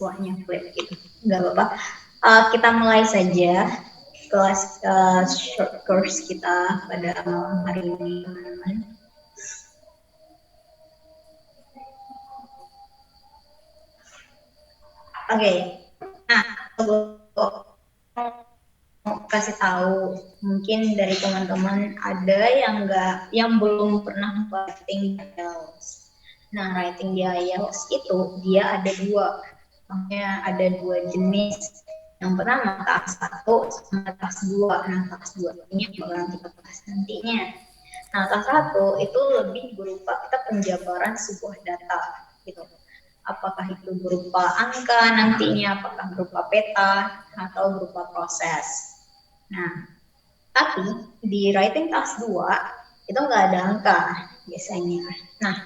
siswanya flip gitu. Nggak apa-apa. Kita mulai saja kelas short course kita pada malam hari ini, teman-teman. Oke, nah mau kasih tahu, mungkin dari teman-teman ada yang belum pernah writing di IELTS. Nah, writing di IELTS itu dia ada dua, makanya ada dua jenis. Yang pertama task 1 sama task 2. Nah, task 2 ini bakalan kita bahas nantinya. Nah, task 1 itu lebih berupa kita penjabaran sebuah data gitu. Apakah itu berupa angka nantinya, apakah berupa peta, atau berupa proses. Nah, tapi di writing task 2 itu nggak ada angka biasanya. Nah,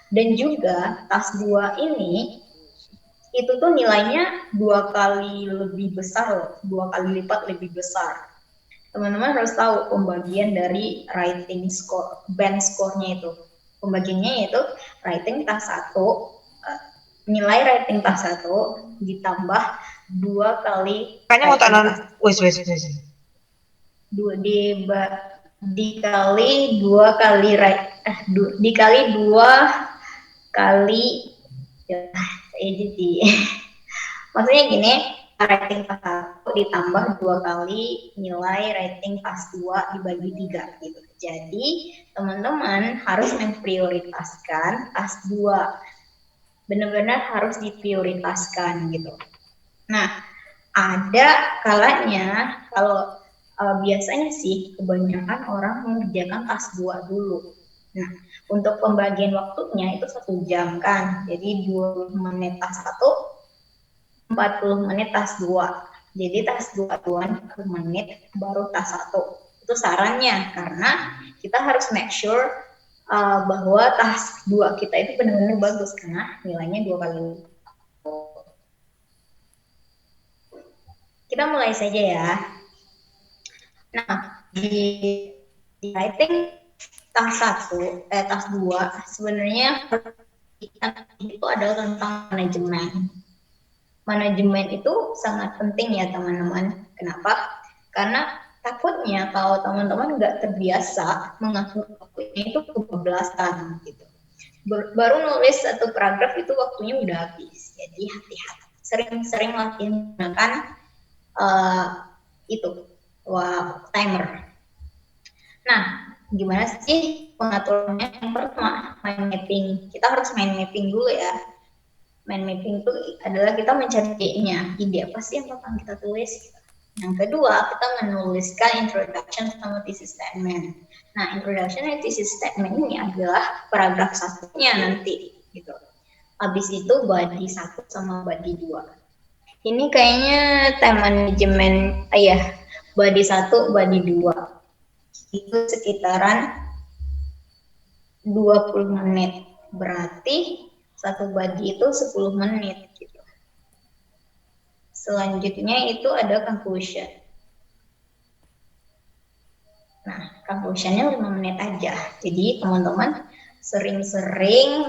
dan juga task 2 ini itu tuh nilainya 2 kali lebih besar loh, 2 kali lipat lebih besar. Teman-teman harus tahu pembagian dari writing score, band score-nya itu. Pembagiannya itu writing task 1, nilai writing task 1 ditambah 2 kali Kayaknya mau writing tanam task. wes. Dikali 2 kali dikali 2 kali ya, jadi maksudnya gini, rating task 1 ditambah 2 kali nilai rating task 2 dibagi 3 gitu. Jadi teman-teman harus memprioritaskan task 2, benar-benar harus diprioritaskan gitu. Nah, ada kalanya kalau biasanya sih kebanyakan orang mengerjakan task 2 dulu. Nah, untuk pembagian waktunya itu 1 jam kan. Jadi 20 menit task 1, 40 menit task 2. Jadi task 2 40 menit baru task 1. Itu sarannya karena kita harus make sure bahwa task 2 kita itu benar-benar bagus karena nilainya 2 kali. Kita mulai saja ya. Nah, di writing task 1, task 2 sebenarnya itu adalah tentang manajemen. Manajemen itu sangat penting ya teman-teman. Kenapa? Karena takutnya kalau teman-teman nggak terbiasa mengatur waktunya itu kebablasan gitu. Baru nulis satu paragraf itu waktunya udah habis. Jadi hati-hati. Sering-sering latihan menggunakan itu timer. Nah, gimana sih pengaturannya? Yang pertama, mind mapping. Kita harus mind mapping dulu ya. Mind mapping itu adalah kita mencari ide apa sih yang akan kita tulis. Yang kedua, kita menuliskan introduction sama thesis statement. Nah, introduction dan thesis statement ini adalah paragraf satunya nanti gitu. Habis itu body 1 sama body 2. Ini kayaknya time management, body 1, body 2. Itu sekitaran 20 menit. Berarti satu body itu 10 menit gitu. Selanjutnya itu ada conclusion. Nah, conclusionnya 5 menit aja. Jadi teman-teman sering-sering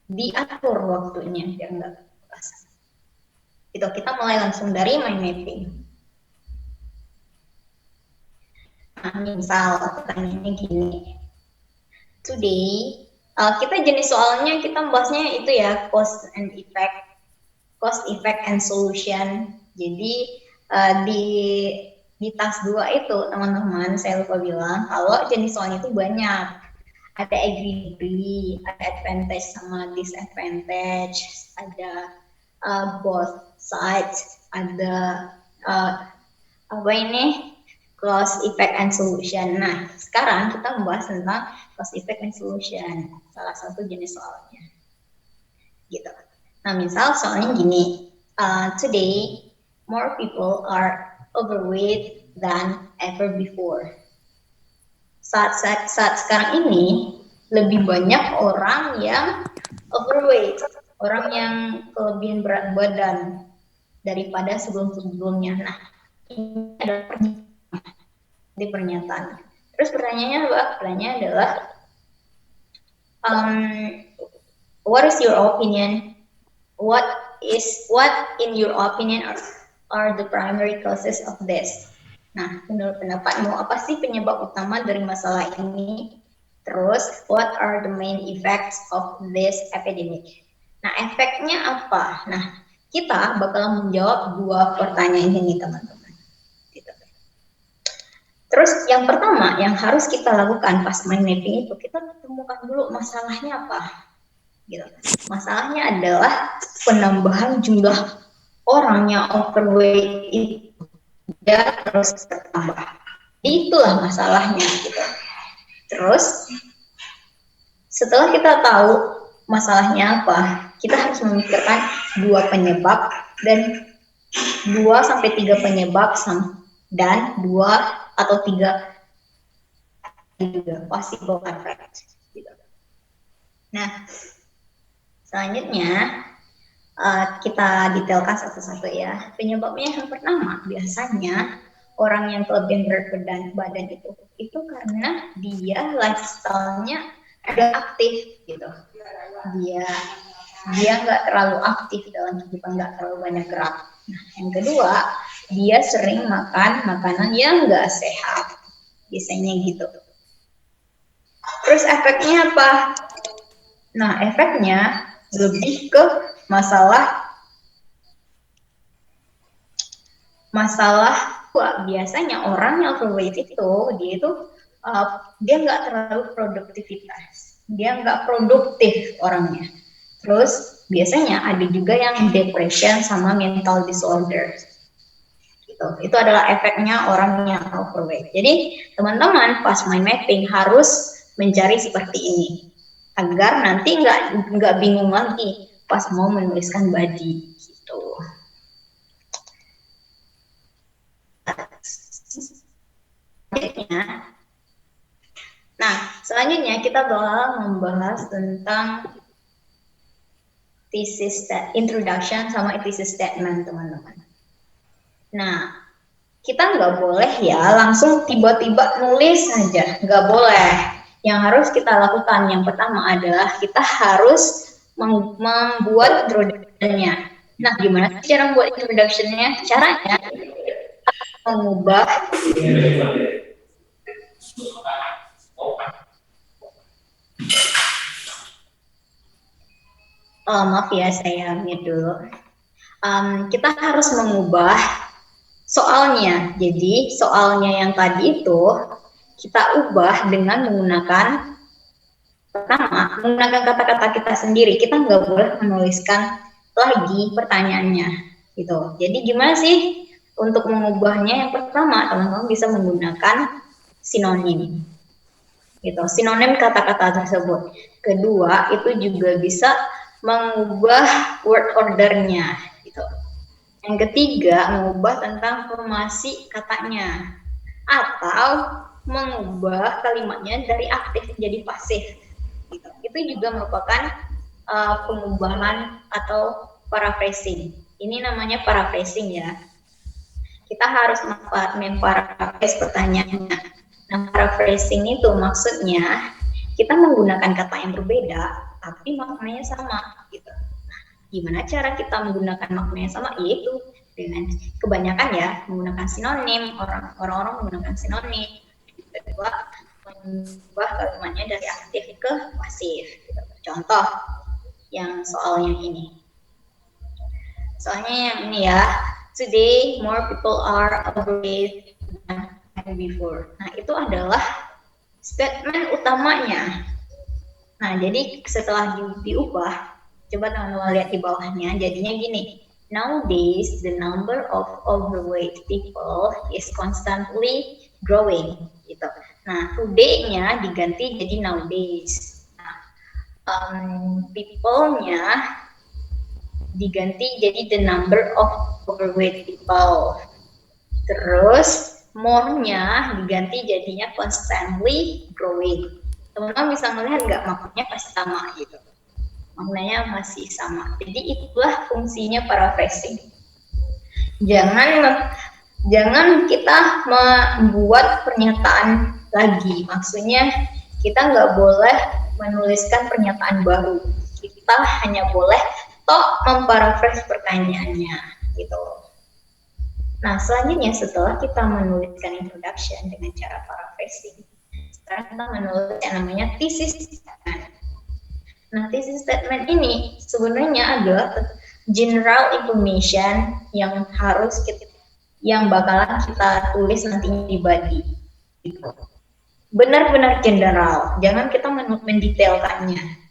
diatur waktunya biar nggak kebablasan. Itu kita mulai langsung dari mind mapping. Nah, misal pertanyaannya gini. Today, kita jenis soalnya kita bahasnya itu ya, cost effect and solution. Jadi di task 2 itu teman-teman saya lupa bilang kalau jenis soalnya itu banyak. Ada agree, ada advantage sama disadvantage, ada both sides, ada apa ini cause effect and solution. Nah, sekarang kita membahas tentang cause effect and solution, salah satu jenis soalnya. Gitu. Nah, misal soalnya gini, today more people are overweight than ever before. Saat sekarang ini lebih banyak orang yang overweight, orang yang kelebihan berat badan daripada sebelum-sebelumnya. Nah, ini adalah pernyataan. Terus pertanyaannya apa? Pertanyaannya adalah what is your opinion what in your opinion are the primary causes of this? Nah, menurut pendapatmu apa sih penyebab utama dari masalah ini? Terus, what are the main effects of this epidemic? Nah, efeknya apa? Nah, kita bakal menjawab dua pertanyaan ini, teman-teman. Gitu. Terus, yang pertama yang harus kita lakukan pas mind mapping itu, kita temukan dulu masalahnya apa. Gitu. Masalahnya adalah penambahan jumlah orang yang overweight itu dia terus bertambah. Itulah masalahnya. Gitu. Terus, setelah kita tahu masalahnya apa, kita harus memikirkan dua penyebab dan 2-3 penyebab dan 2 atau 3 juga possible effect. Gitu. Nah, selanjutnya kita detailkan satu-satu ya. Penyebabnya yang pertama biasanya orang yang kelebihan berat badan itu karena dia lifestyle-nya agak aktif gitu. Dia nggak terlalu aktif dalam kehidupan, nggak terlalu banyak gerak. Nah, yang kedua, dia sering makan makanan yang nggak sehat, biasanya gitu. Terus efeknya apa? Nah, efeknya lebih ke masalah biasanya orang yang overweight itu dia nggak terlalu produktivitas, dia nggak produktif orangnya. Terus biasanya ada juga yang depression sama mental disorder. Gitu. Itu adalah efeknya orang yang overweight. Jadi teman-teman pas mind mapping harus mencari seperti ini agar nanti nggak bingung lagi pas mau menuliskan body gitu. Selanjutnya kita bakal membahas tentang thesis introduction sama thesis statement, teman-teman. Nah, kita nggak boleh ya langsung tiba-tiba nulis saja, nggak boleh. Yang harus kita lakukan yang pertama adalah kita harus membuat introduction-nya. Nah, gimana cara membuat introduction-nya? Caranya mengubah maaf ya, saya mute dulu. Kita harus mengubah soalnya. Jadi soalnya yang tadi itu kita ubah dengan menggunakan kata-kata kita sendiri. Kita nggak boleh menuliskan lagi pertanyaannya gitu. Jadi gimana sih untuk mengubahnya? Yang pertama, teman-teman bisa menggunakan sinonim gitu, sinonim kata-kata tersebut. Kedua, itu juga bisa mengubah word ordernya gitu. Yang ketiga, mengubah tentang formasi katanya atau mengubah kalimatnya dari aktif menjadi pasif gitu. Itu juga merupakan pengubahan atau paraphrasing. Ini namanya paraphrasing ya. Kita harus memparaphrase pertanyaannya. Nah, paraphrasing itu maksudnya kita menggunakan kata yang berbeda tapi maknanya sama gitu. Nah, gimana cara kita menggunakan maknanya sama? Yaitu dengan kebanyakan ya menggunakan sinonim, orang-orang menggunakan sinonim. Kedua, mengubah kalimatnya dari aktif ke pasif gitu. Contoh yang soalnya ini. Soalnya yang ini ya, today more people are overweight than before. Nah, itu adalah statement utamanya. Nah, jadi setelah diubah, coba teman-teman lihat di bawahnya, jadinya gini. Nowadays, the number of overweight people is constantly growing. Gitu. Nah, today-nya diganti jadi nowadays. Nah, people-nya diganti jadi the number of overweight people. Terus more-nya diganti jadinya constantly growing. Teman-teman bisa melihat nggak maknanya pasti sama gitu. Maknanya masih sama. Jadi itulah fungsinya paraphrasing. Jangan kita membuat pernyataan lagi. Maksudnya kita nggak boleh menuliskan pernyataan baru. Kita hanya boleh atau memparaphrase pertanyaannya gitu. Nah, selanjutnya setelah kita menuliskan introduction dengan cara paraphrasing, sekarang kita menulis yang namanya thesis statement. Nah, thesis statement ini sebenarnya adalah general information yang bakalan kita tulis nantinya di body. Gitu. Benar-benar general, jangan kita mendetailkannya.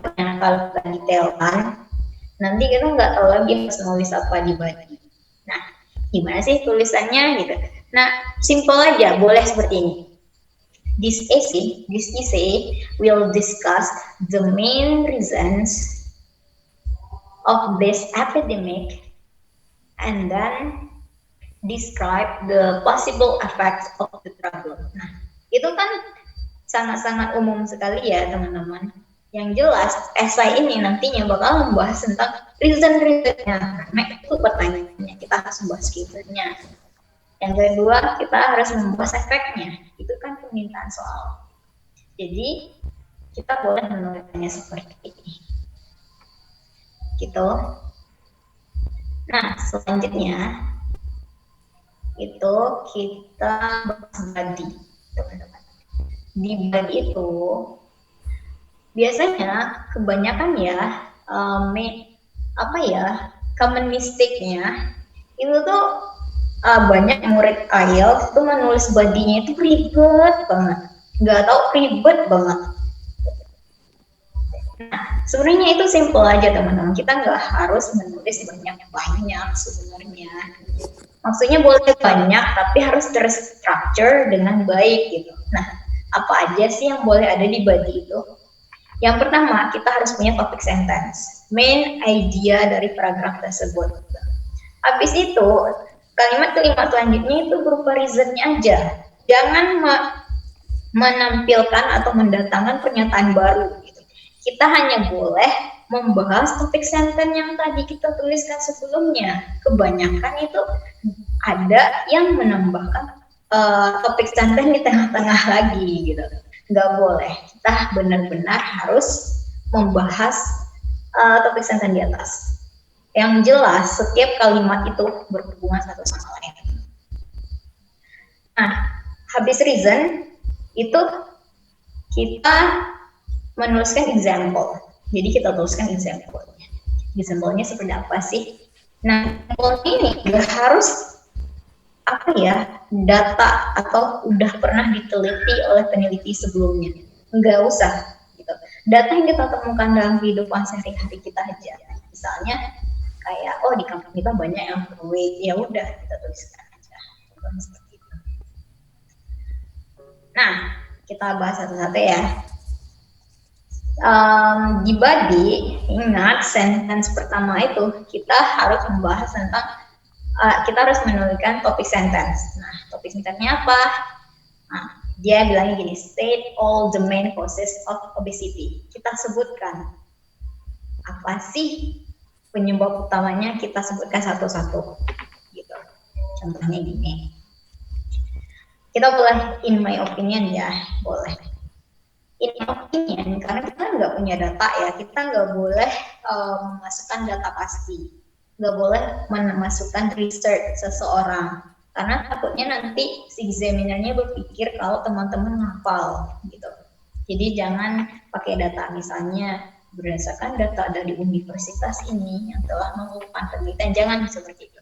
Karena kalau kita detailkan, nanti kita nggak tahu lagi harus nulis apa di body. Nah, gimana sih tulisannya gitu? Nah, simple aja, boleh seperti ini. This essay will discuss the main reasons of this epidemic and then describe the possible effects of the trouble. Nah, itu kan sangat-sangat umum sekali ya teman-teman. Yang jelas, esai ini nantinya bakal membahas tentang reason-reasonnya. Karena itu pertanyaannya, kita harus membahas reasonnya. Yang kedua, kita harus membahas efeknya. Itu kan permintaan soal. Jadi, kita boleh menulisnya seperti ini. Gitu. Nah, selanjutnya, itu kita bahas body, teman-teman. Di body itu, biasanya kebanyakan ya common mistake-nya itu tuh banyak murid IELTS itu menulis body-nya itu ribet banget, nggak tahu ribet banget. Nah, sebenarnya itu simple aja teman-teman, kita nggak harus menulis banyak-banyak sebenarnya. Maksudnya boleh banyak tapi harus terstruktur dengan baik gitu. Nah, apa aja sih yang boleh ada di body itu? Yang pertama, kita harus punya topic sentence, main idea dari paragraf tersebut. Habis itu, kalimat selanjutnya itu berupa reasonnya aja. Jangan menampilkan atau mendatangkan pernyataan baru. Gitu. Kita hanya boleh membahas topik sentence yang tadi kita tuliskan sebelumnya. Kebanyakan itu ada yang menambahkan topik sentence di tengah-tengah lagi gitu. Nggak boleh, kita benar-benar harus membahas topik sentence di atas. Yang jelas, setiap kalimat itu berhubungan satu sama lain. Nah, habis reason, itu kita menuliskan example. Jadi kita tuliskan example-nya. Example-nya seperti apa sih? Nah, example ini nggak harus data atau udah pernah diteliti oleh peneliti sebelumnya. Nggak usah gitu. Data yang kita temukan dalam kehidupan sehari-hari kita aja. Misalnya kayak di kampung kita banyak yang overweight, ya udah kita tuliskan aja. Seperti itu. Nah, kita bahas satu-satu ya. Di body, ingat sentence pertama itu kita harus membahas tentang kita harus menuliskan topik sentence. Nah, topik sentence-nya apa? Nah, dia bilangnya gini, state all the main causes of obesity. Kita sebutkan apa sih penyebab utamanya, kita sebutkan satu-satu. Gitu. Contohnya gini. Kita boleh in my opinion ya, boleh. In my opinion, karena kita nggak punya data ya, kita nggak boleh memasukkan data pasti. Nggak boleh memasukkan research seseorang karena takutnya nanti si examinernya berpikir kalau teman-teman ngapal gitu. Jadi jangan pakai data misalnya berdasarkan data dari universitas ini yang telah melakukan penelitian, jangan seperti itu.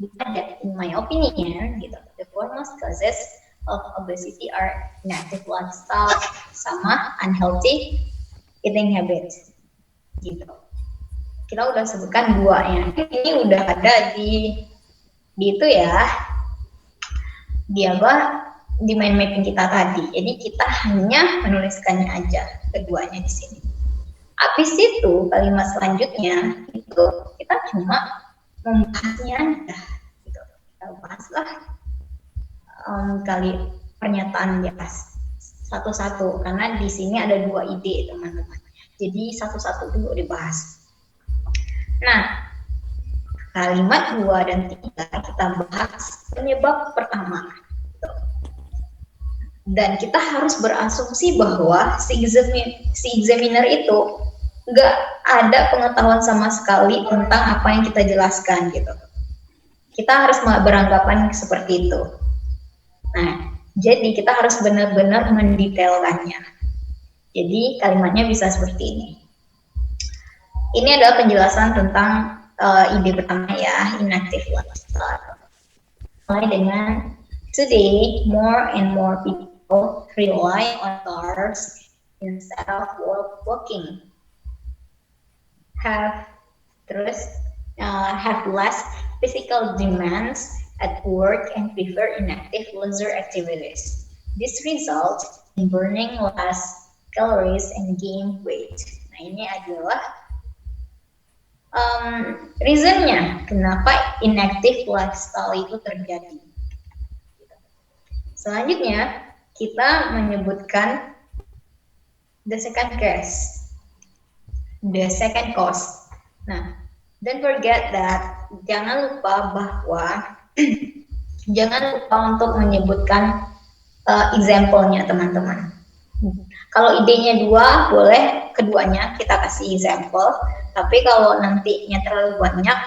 Bukan in my opinion gitu. The foremost causes of obesity are inactive lifestyle sama unhealthy eating habits gitu. Kita udah sebutkan duanya. Ini udah ada di itu ya. Di mind mapping kita tadi. Jadi kita hanya menuliskannya aja keduanya di sini. Habis itu kalimat selanjutnya itu kita cuma membahasnya aja. Gitu. Kita bahaslah kali pernyataan di atas satu-satu karena di sini ada dua ide teman-teman. Jadi satu-satu dulu dibahas. Nah, kalimat 2 dan 3 kita bahas penyebab pertama. Dan kita harus berasumsi bahwa si examiner itu nggak ada pengetahuan sama sekali tentang apa yang kita jelaskan gitu. Kita harus beranggapan seperti itu. Nah, jadi kita harus benar-benar mendetailkannya. Jadi kalimatnya bisa seperti ini. Ini adalah penjelasan tentang ide pertama ya, inactive lifestyle. Mulai dengan today, more and more people rely on cars instead of walking. Have less physical demands at work and prefer inactive leisure activities. This results in burning less calories and gain weight. Nah, ini adalah reasonnya kenapa inactive lifestyle itu terjadi. Selanjutnya, kita menyebutkan the second cause. Nah, don't forget that, jangan lupa bahwa jangan lupa untuk menyebutkan example-nya teman-teman. Kalau idenya 2, boleh keduanya kita kasih example. Tapi kalau nantinya terlalu banyak,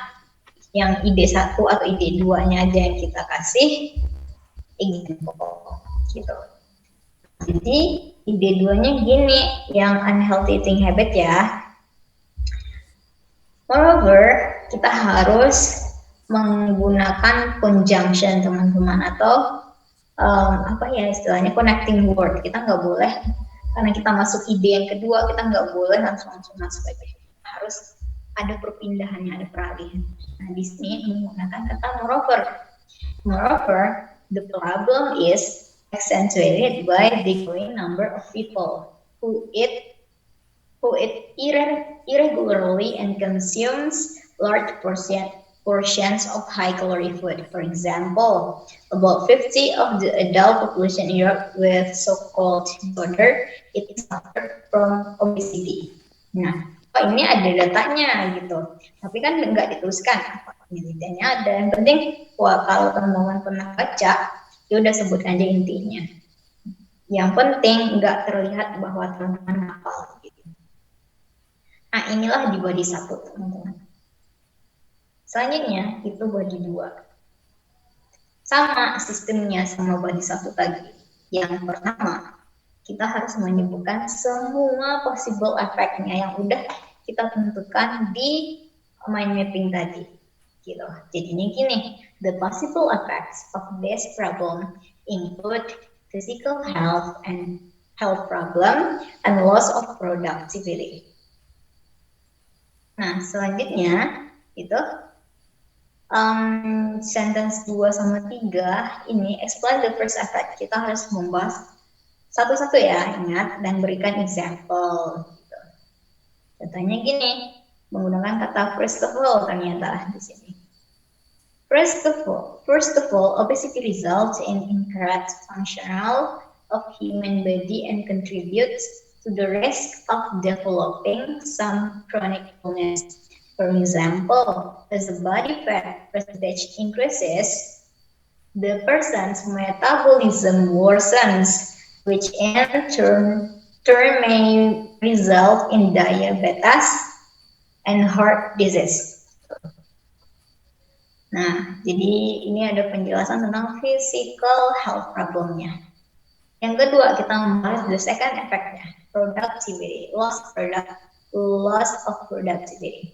yang ide 1 atau ide 2-nya aja yang kita kasih example gitu. Jadi ide 2-nya gini, yang unhealthy eating habit ya. Moreover, kita harus menggunakan conjunction teman-teman, atau apa ya istilahnya, connecting word. Kita nggak boleh, karena kita masuk ide yang kedua, kita nggak boleh langsung masuk aja. Harus ada perpindahannya, ada peralihan. Nah, di sini menggunakan kata moreover. Moreover, the problem is accentuated by the growing number of people who eat irregularly and consumes large portions of high-calorie food. For example, about 50% of the adult population in Europe with so-called disorder, it suffer from obesity. Nah, ini ada datanya gitu, tapi kan nggak dituliskan apa penelitiannya ada. Yang penting, kalau teman-teman pernah baca, ya udah sebut aja intinya. Yang penting nggak terlihat bahwa teman-teman hafal. Nah, inilah di body 1, teman-teman. Selanjutnya, itu body 2. Sama sistemnya sama body 1 tadi. Yang pertama, kita harus menyebutkan semua possible effect-nya yang udah kita tentukan di mind mapping tadi. Gitu. Jadinya gini, the possible effects of this problem include physical health and health problem and loss of productivity. Nah, selanjutnya itu sentence 2 sama 3 ini explain the first effect. Kita harus membahas satu-satu ya, ingat, dan berikan example. Gitu. Contohnya gini, menggunakan kata first of all ternyata di sini. First of all, obesity results in incorrect functional of human body and contributes to the risk of developing some chronic illness. For example, as the body fat percentage increases, the person's metabolism worsens, which in turn may result in diabetes and heart disease. Nah, jadi ini ada penjelasan tentang physical health problemnya. Yang kedua, kita membahas the second effect-nya, productivity, loss of productivity.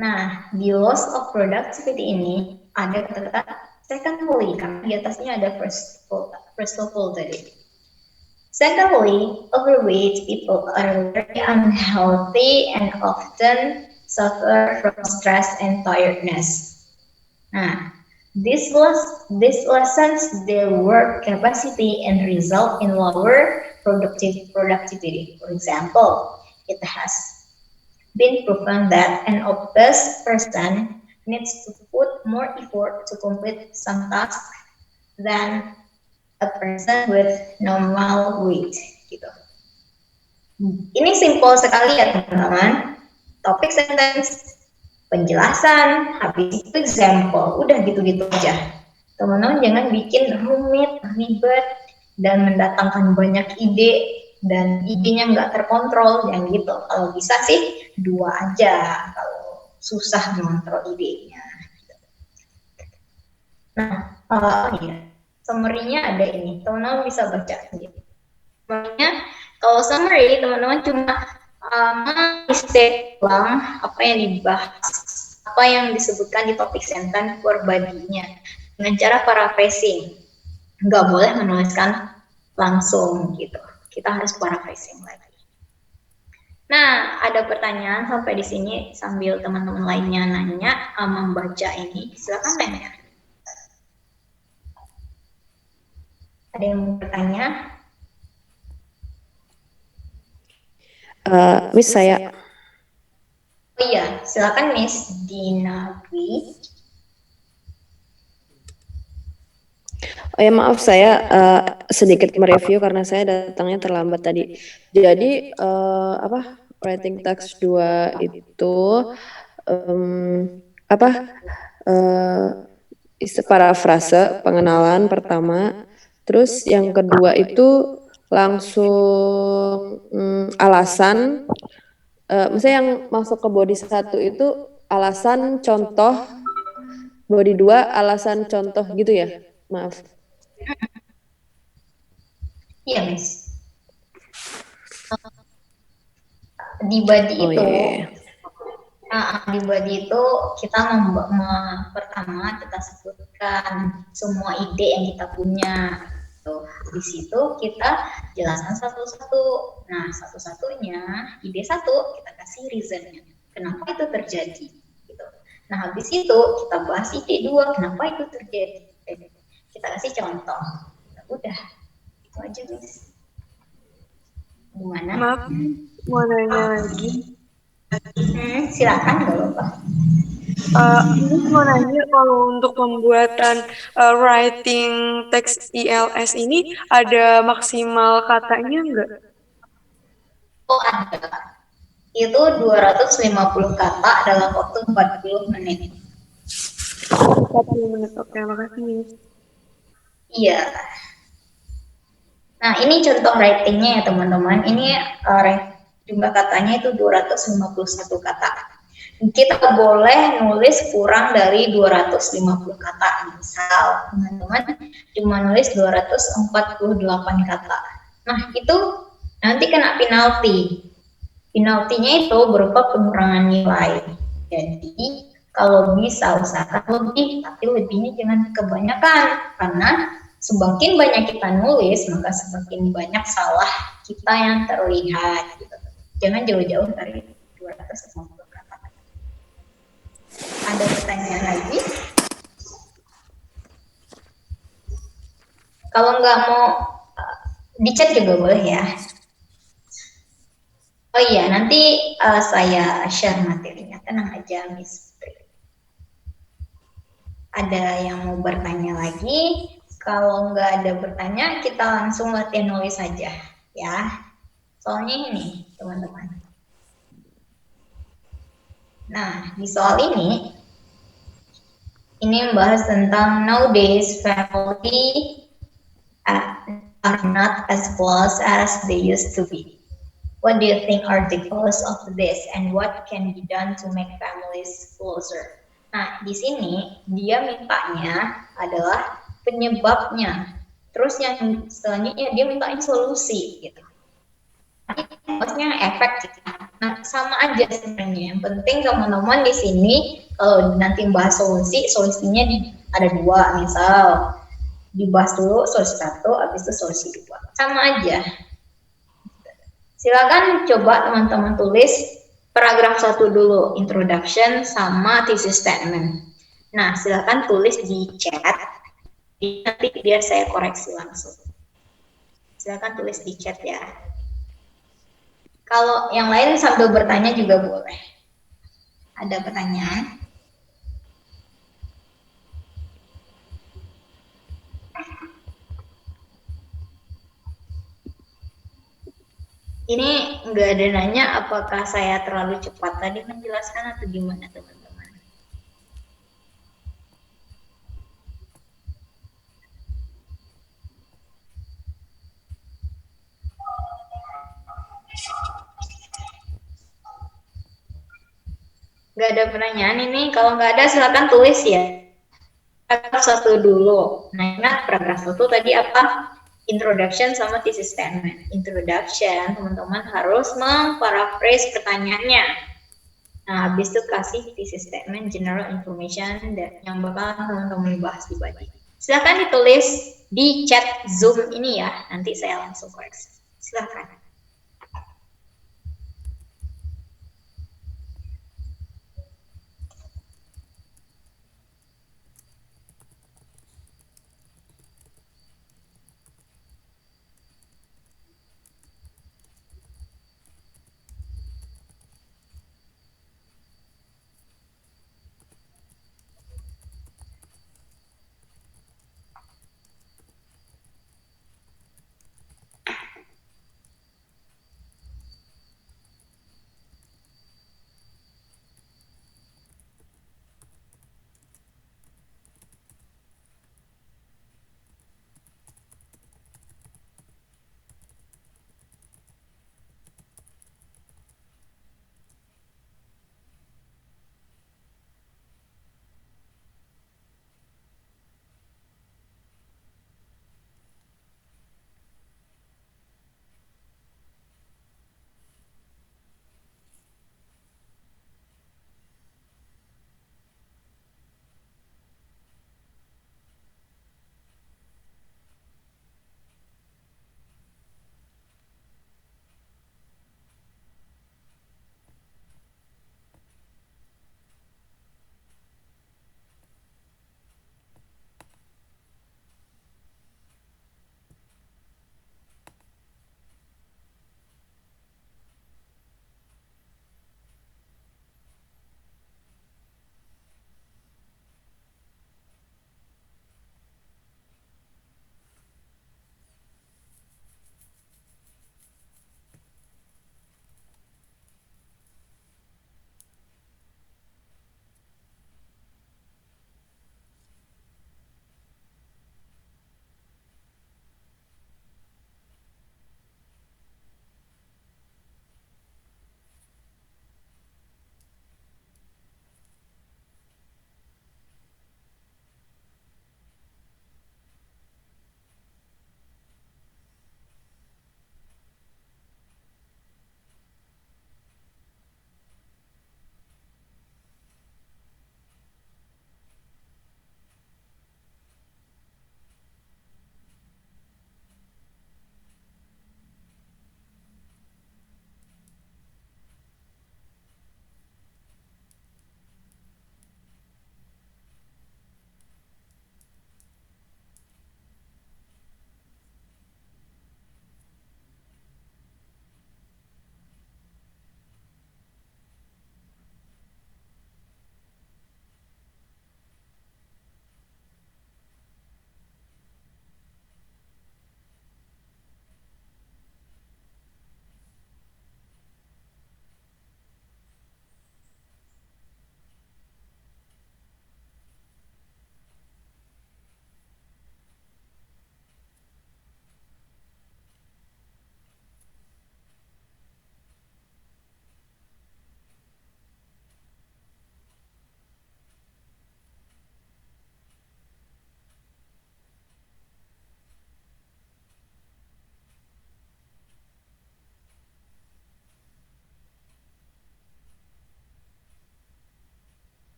Nah, di loss of productivity ini ada kata-kata secondly, karena di atasnya ada first of all tadi. Secondly, overweight people are very unhealthy and often suffer from stress and tiredness. Nah, this lessens their work capacity and result in lower productivity. For example, it has been proven that an obese person needs to put more effort to complete some tasks than a person with normal weight. Gitu. Ini simple sekali ya teman-teman. Topik sentence, penjelasan, habis itu example, udah gitu-gitu aja. Teman-teman jangan bikin rumit, ribet, dan mendatangkan banyak ide dan idenya nggak terkontrol, yang gitu. Kalau bisa sih 2 aja kalau susah mengontrol idenya. Nah, ya, summary-nya ada ini, teman-teman bisa baca sendiri. Summary-nya, kalau summary teman-teman cuma state ulang apa yang dibahas, apa yang disebutkan di topik sentence for body-nya dengan cara paraphrasing. Nggak boleh menuliskan langsung gitu. Kita harus paraphrasing lagi. Nah, ada pertanyaan sampai di sini sambil teman-teman lainnya nanya membaca ini, silakan tanya. Ada yang mau bertanya? Miss saya. Oh iya, silakan Miss Dinagri. Oh ya maaf saya sedikit mereview karena saya datangnya terlambat tadi. Jadi writing text 2 itu parafrase pengenalan pertama, terus yang kedua itu langsung alasan. Misalnya yang masuk ke body 1 itu alasan contoh, body 2 alasan contoh gitu ya. Maaf. Iya, Miss. Di body Oh, itu, yeah. di body itu kita pertama kita sebutkan semua ide yang kita punya. Tuh, di situ kita jelaskan satu-satu. Nah, satu-satunya ide satu kita kasih reasonnya. Kenapa itu terjadi? Gitu. Nah, habis itu kita bahas ide 2, kenapa itu terjadi? Kita kasih contoh. Udah, itu aja, Miss. Gimana? Maaf, mau nanya lagi. Silakan, gak apa-apa. Ini mau nanya kalau untuk pembuatan writing teks ILS ini ada maksimal katanya nggak? Oh, ada. Itu 250 kata dalam waktu 40 menit. 40 menit, oke, makasih. Iya. Nah, ini contoh writingnya ya teman-teman. Ini jumlah katanya itu 251 kata. Kita boleh nulis kurang dari 250 kata. Misal teman-teman cuma nulis 248 kata. Nah, itu nanti kena penalti. Penaltinya itu berupa pengurangan nilai. Jadi kalau bisa usahakan lebih, tapi lebihnya jangan kebanyakan, karena semakin banyak kita nulis, maka semakin banyak salah kita yang terlihat. Gitu. Jangan jauh-jauh dari 250 kata. Ada pertanyaan lagi? Kalau nggak mau di chat juga boleh ya. Oh iya, nanti saya share materinya. Tenang aja, Miss Putri. Ada yang mau bertanya lagi? Kalau nggak ada bertanya, kita langsung latihan nulis saja, ya. Soalnya ini, teman-teman. Nah, di soal ini membahas tentang nowadays family are not as close as they used to be. What do you think are the cause of this and what can be done to make families closer? Nah, di sini dia mintanya adalah penyebabnya. Terus yang selanjutnya dia mintain solusi gitu. Maksudnya efek gitu. Nah, sama aja sebenarnya. Yang penting teman-teman di sini kalau nanti bahas solusi, solusinya ada 2, misal dibahas dulu solusi 1, habis itu solusi 2. Sama aja. Silakan coba teman-teman tulis paragraf 1 dulu, introduction sama thesis statement. Nah, silakan tulis di chat, nanti biar saya koreksi langsung. Silakan tulis di chat ya. Kalau yang lain sambil bertanya juga boleh. Ada pertanyaan? Ini nggak ada nanya apakah saya terlalu cepat tadi menjelaskan atau gimana teman-teman? Nggak ada pertanyaan ini. Kalau nggak ada silakan tulis ya. Paragraf 1 dulu. Nah, ingat paragraf 1 tadi apa? Introduction sama thesis statement. Introduction, teman-teman harus memparaphrase pertanyaannya. Nah, habis itu kasih thesis statement, general information, dan yang bakal teman-teman bahas di body. Silakan ditulis di chat Zoom ini ya. Nanti saya langsung koreksi. Silakan.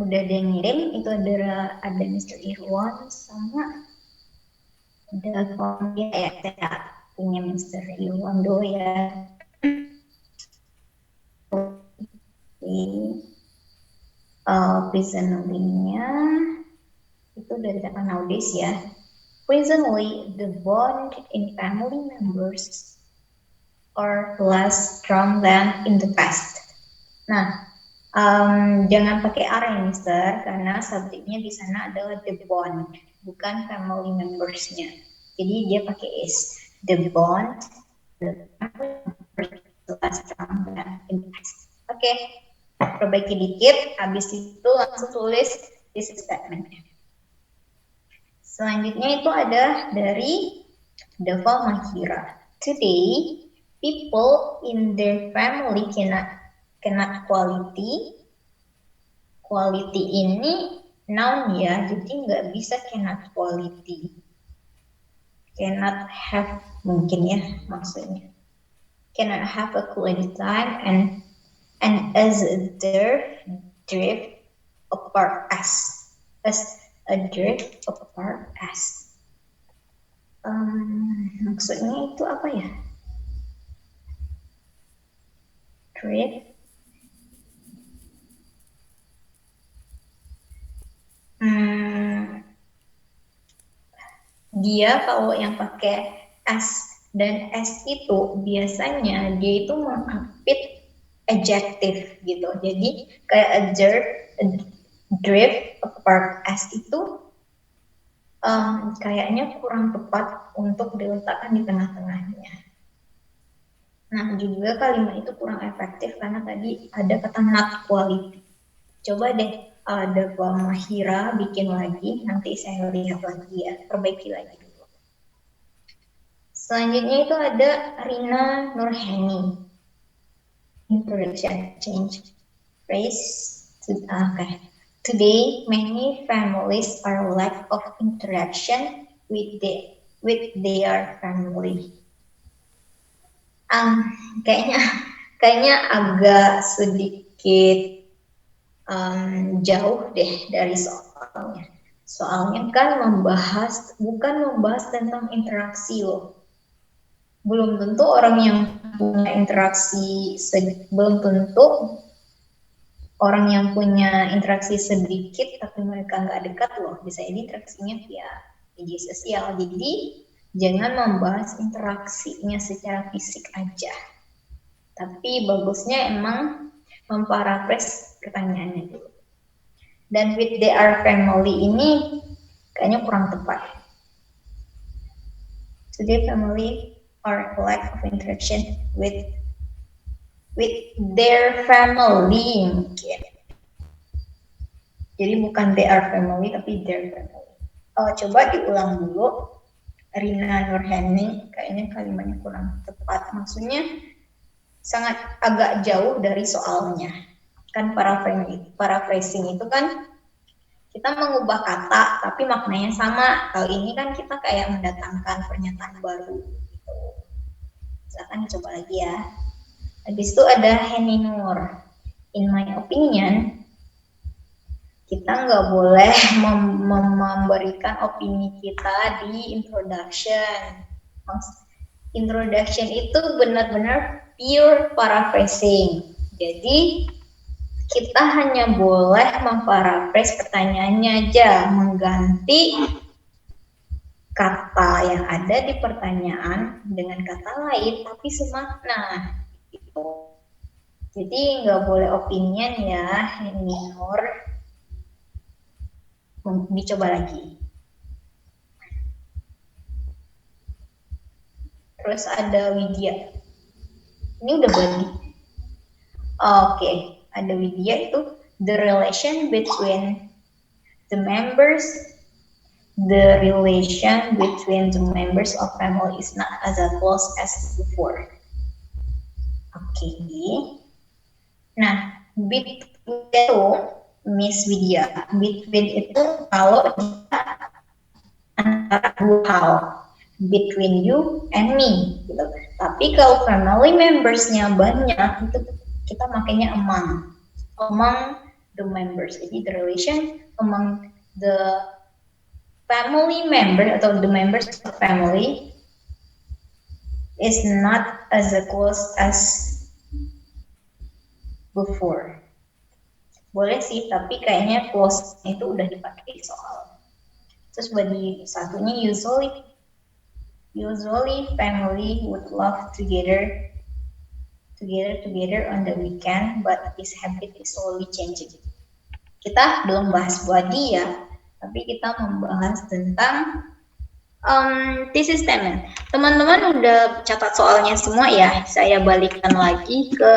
Udah ada yang ngirim, itu ada Mr. Irwan sama ada dia ya, saya punya Mr. Irwan do ya. Presently-nya itu dari kata nowadays ya. Presently, the bond in family members are less strong than in the past. Nah, jangan pakai are ya, Mister, karena subjeknya di sana adalah the bond, bukan family members-nya. Jadi dia pakai is. The bond, the family members are less strong than in the past. Oke, perbaiki dikit, habis itu langsung tulis this statement. Selanjutnya itu ada dari Deva Mahira. Today, people in their family cannot quality. Quality ini noun ya, jadi nggak bisa cannot quality. Cannot have mungkin ya maksudnya. Cannot have a quality time and as their drift apart as a drift apart as. Maksudnya itu apa ya? Drift. Dia kalau yang pakai as dan s itu biasanya dia itu mengapit adjective gitu. Jadi kayak a drift apart as itu kayaknya kurang tepat untuk diletakkan di tengah-tengahnya. Nah, juga kalimat itu kurang efektif karena tadi ada kata not quality. Coba deh ada Mahira bikin lagi, nanti saya lihat lagi ya, perbaiki lagi dulu. Selanjutnya itu ada Rina Nurhani. Introduction change phrase. Okay. Today, many families are lack of interaction with their family. Kayaknya agak sedikit jauh deh dari soalnya. Soalnya kan bukan membahas tentang interaksi loh. Belum tentu orang yang punya interaksi sedikit tapi mereka nggak dekat loh. Bisa jadi interaksinya via media sosial. Jadi jangan membahas interaksinya secara fisik aja. Tapi bagusnya emang memparaphrase pertanyaannya dulu. Dan with their family ini kayaknya kurang tepat. Today family are lack of interaction with their family mungkin. Jadi bukan their family tapi their family. Coba diulang dulu. Rina Nurhani, kayaknya kalimatnya kurang tepat. Maksudnya sangat agak jauh dari soalnya. Kan paraphrasing itu kan kita mengubah kata tapi maknanya sama. Kali ini kan kita kayak mendatangkan pernyataan baru gitu. Silakan coba lagi ya. Habis itu ada Heni Nur. In my opinion, kita nggak boleh memberikan opini kita di introduction. Introduction itu benar-benar pure paraphrasing. Jadi kita hanya boleh memparaphrase pertanyaannya aja, mengganti kata yang ada di pertanyaan dengan kata lain tapi semakna. Gitu. Jadi nggak boleh opinion ya, Heni Nur. Dicoba lagi. Terus ada Widya. Ini udah balik. Oke, ada Widya itu the relation between the members of family is not as close as before. Oke. Nah, between itu Miss Widya, between itu kalau antara dua hal, between you and me, gitu. Tapi kalau family members-nya banyak, itu kita makanya among the members. Jadi the relation among the family member atau the members of the family is not as close as before. Boleh sih, tapi kayaknya close itu udah dipakai di soal. Terus bagi satunya usually family would love together on the weekend, but this habit is slowly changing. Kita belum bahas buat dia, tapi kita membahas tentang thesis statement. Teman-teman udah catat soalnya semua ya? Saya balikkan lagi ke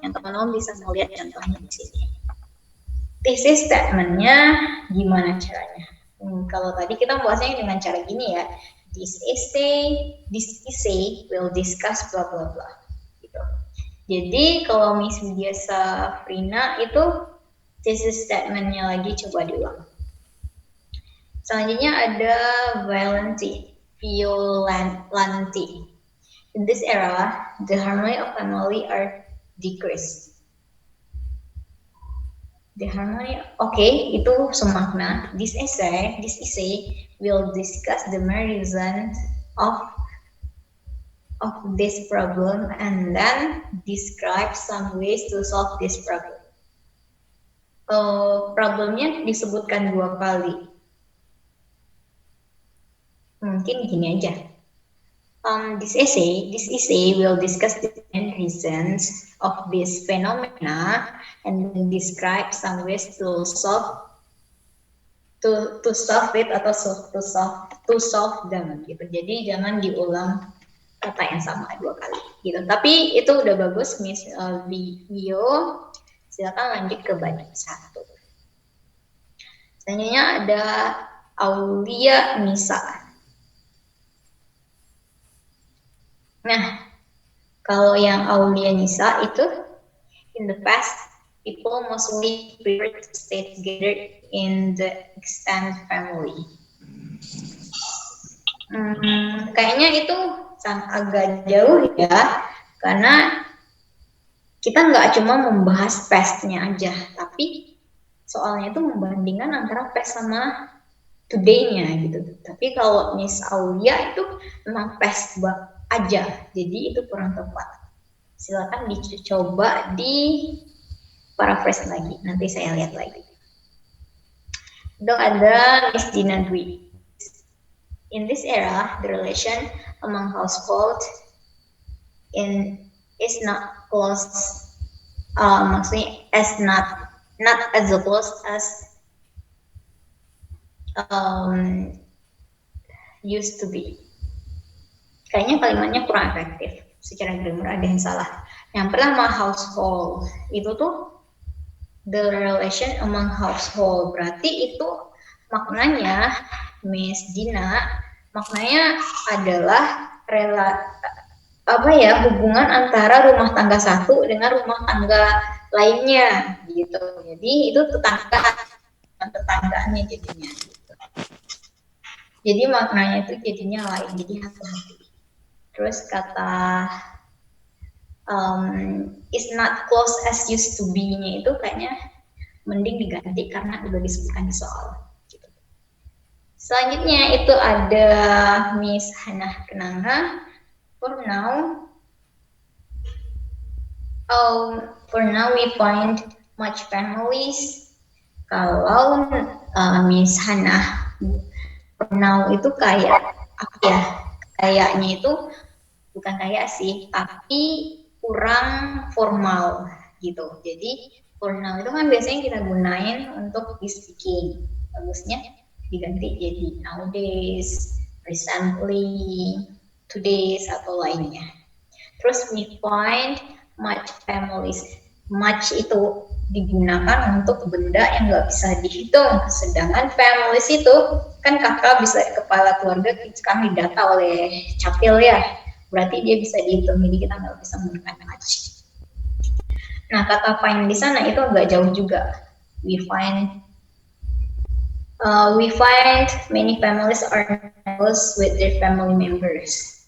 yang teman-teman bisa melihat contohnya di sini. Thesis statement-nya gimana caranya? Kalau tadi kita bahasnya dengan cara gini ya. This essay will discuss bla bla bla. Gitu. Jadi kalau Miss Widya Safrina itu thesis statement-nya lagi coba diulang. Selanjutnya ada Violante. In this era, the harmony of family are decreased. The harmony, itu semakna. This essay will discuss the main reasons of this problem and then describe some ways to solve this problem. Problemnya disebutkan 2 kali. Mungkin gini aja. This essay will discuss the main reasons of this phenomena and describe some ways to solve it atau to solve them gitu. Jadi jangan diulang kata yang sama 2 kali gitu. Tapi itu udah bagus Miss Bio. Silakan lanjut ke bab 1. Selanjutnya ada Aulia Nisa. Nah, kalau yang Aulia Nisa itu, in the past, people mostly prefer to stay together in the extended family. Kayaknya itu agak jauh ya, karena kita nggak cuma membahas past-nya aja, tapi soalnya itu membandingkan antara past sama today-nya gitu. Tapi kalau Miss Aulia itu memang past aja, jadi itu kurang tepat. Silakan dicoba di paraphrase lagi, nanti saya lihat lagi. Dok ada Miss Dina Dwi. In this era, the relation among household is not close, maksudnya not as close as used to be. Kayaknya kalimatnya kurang efektif. Secara grammar ada yang salah. Yang pertama household itu tuh the relation among household, berarti itu maknanya Miss Dina, maknanya adalah hubungan antara rumah tangga satu dengan rumah tangga lainnya gitu. Jadi itu tetangganya jadinya gitu. Jadi maknanya itu jadinya lain, jadi hati-hati. Terus kata is not close as used to be-nya itu kayaknya mending diganti karena udah disebutkan di soal. Gitu. Selanjutnya itu ada Miss Hannah Kenanga. For now we find much families. Kalau Miss Hannah, for now itu kayak apa ya? Kayaknya itu bukan kayak sih, tapi kurang formal gitu. Jadi for now itu kan biasanya kita gunain untuk speaking. Bagusnya diganti jadi nowadays, recently, today's atau lainnya. Terus we find much families. Much itu digunakan untuk benda yang nggak bisa dihitung. Sedangkan families itu kan kakak bisa kepala keluarga sekarang didata oleh Capil ya. Berarti dia bisa dihitung, jadi kita nggak bisa menggunakan much. Nah, kata find di sana itu agak jauh juga. We find many families are close with their family members.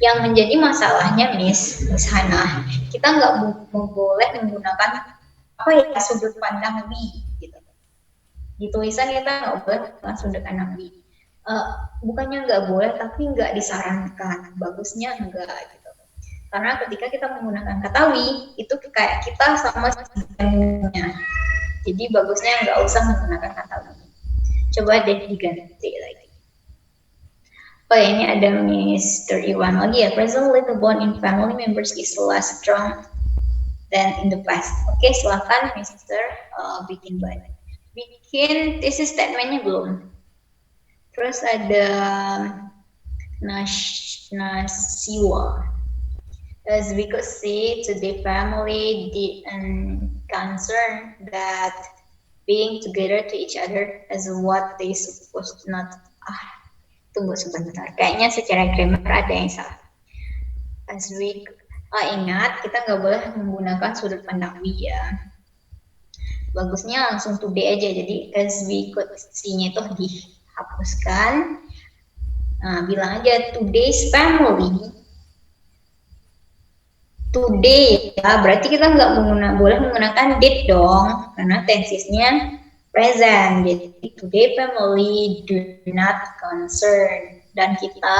Yang menjadi masalahnya Miss Hannah, kita nggak boleh menggunakan sudut pandang we gitu. Di tulisan kita nggak boleh menggunakan sudut pandang we. Bukannya nggak boleh, tapi nggak disarankan. Bagusnya enggak gitu. Karena ketika kita menggunakan kata we, itu kayak kita sama dengan sebelumnya. Jadi bagusnya nggak usah menggunakan kata we. Coba deh diganti lagi. Oh ya, ini ada Mr. Iwan lagi ya. Presently the bond in family members is less strong than in the past. Oke, silakan Mr. Bikin banyak. Bikin thesis statementnya belum. Terus ada Nasiwa. As we could see, to the family concerned that being together to each other as what they supposed not. Tunggu sebentar. Kayaknya secara grammar ada yang salah. As we ingat, kita nggak boleh menggunakan sudut pandang we ya. Bagusnya langsung to be aja. Jadi as we could see-nya itu dihapuskan. Nah, bilang aja today's family. Today ya, berarti kita nggak boleh menggunakan did dong, karena tensesnya present. Jadi today family do not concern. Dan kita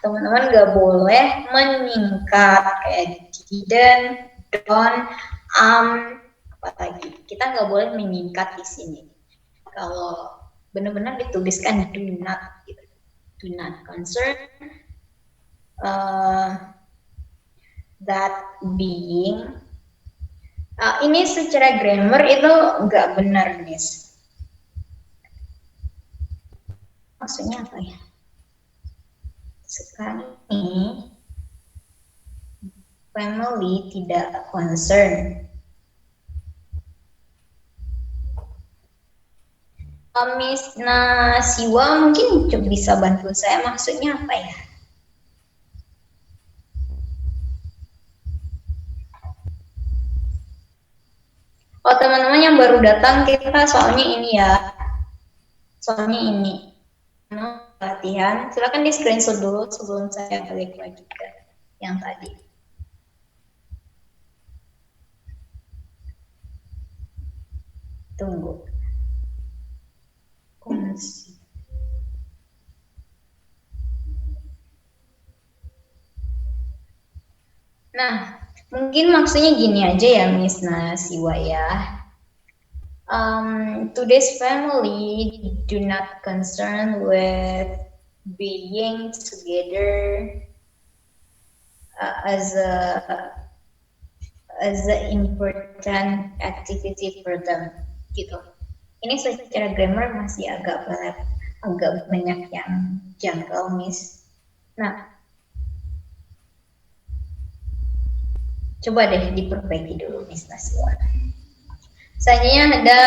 teman-teman nggak boleh menyingkat kayak didn't, don't, apa lagi. Kita nggak boleh menyingkat di sini. Kalau benar-benar dituliskan do not, gitu. Do not concern. That being. Ini secara grammar itu nggak benar, Miss. Maksudnya apa ya? Sekarang ini family tidak concern. Miss Nasiwa mungkin bisa bantu saya, maksudnya apa ya? Oh, teman-teman yang baru datang, kita soalnya ini ya. Soalnya ini. Latihan, silakan di screenshot dulu sebelum saya balik lagi ke yang tadi. Tunggu. Nah, mungkin maksudnya gini aja ya, Miss Nasiwa ya. Today's family do not concern with being together as a important activity for them, gitu. Ini secara grammar masih agak banyak yang janggal, Miss. Nah, coba deh diperbaiki dulu, Miss Nasiwa. Selanjutnya ada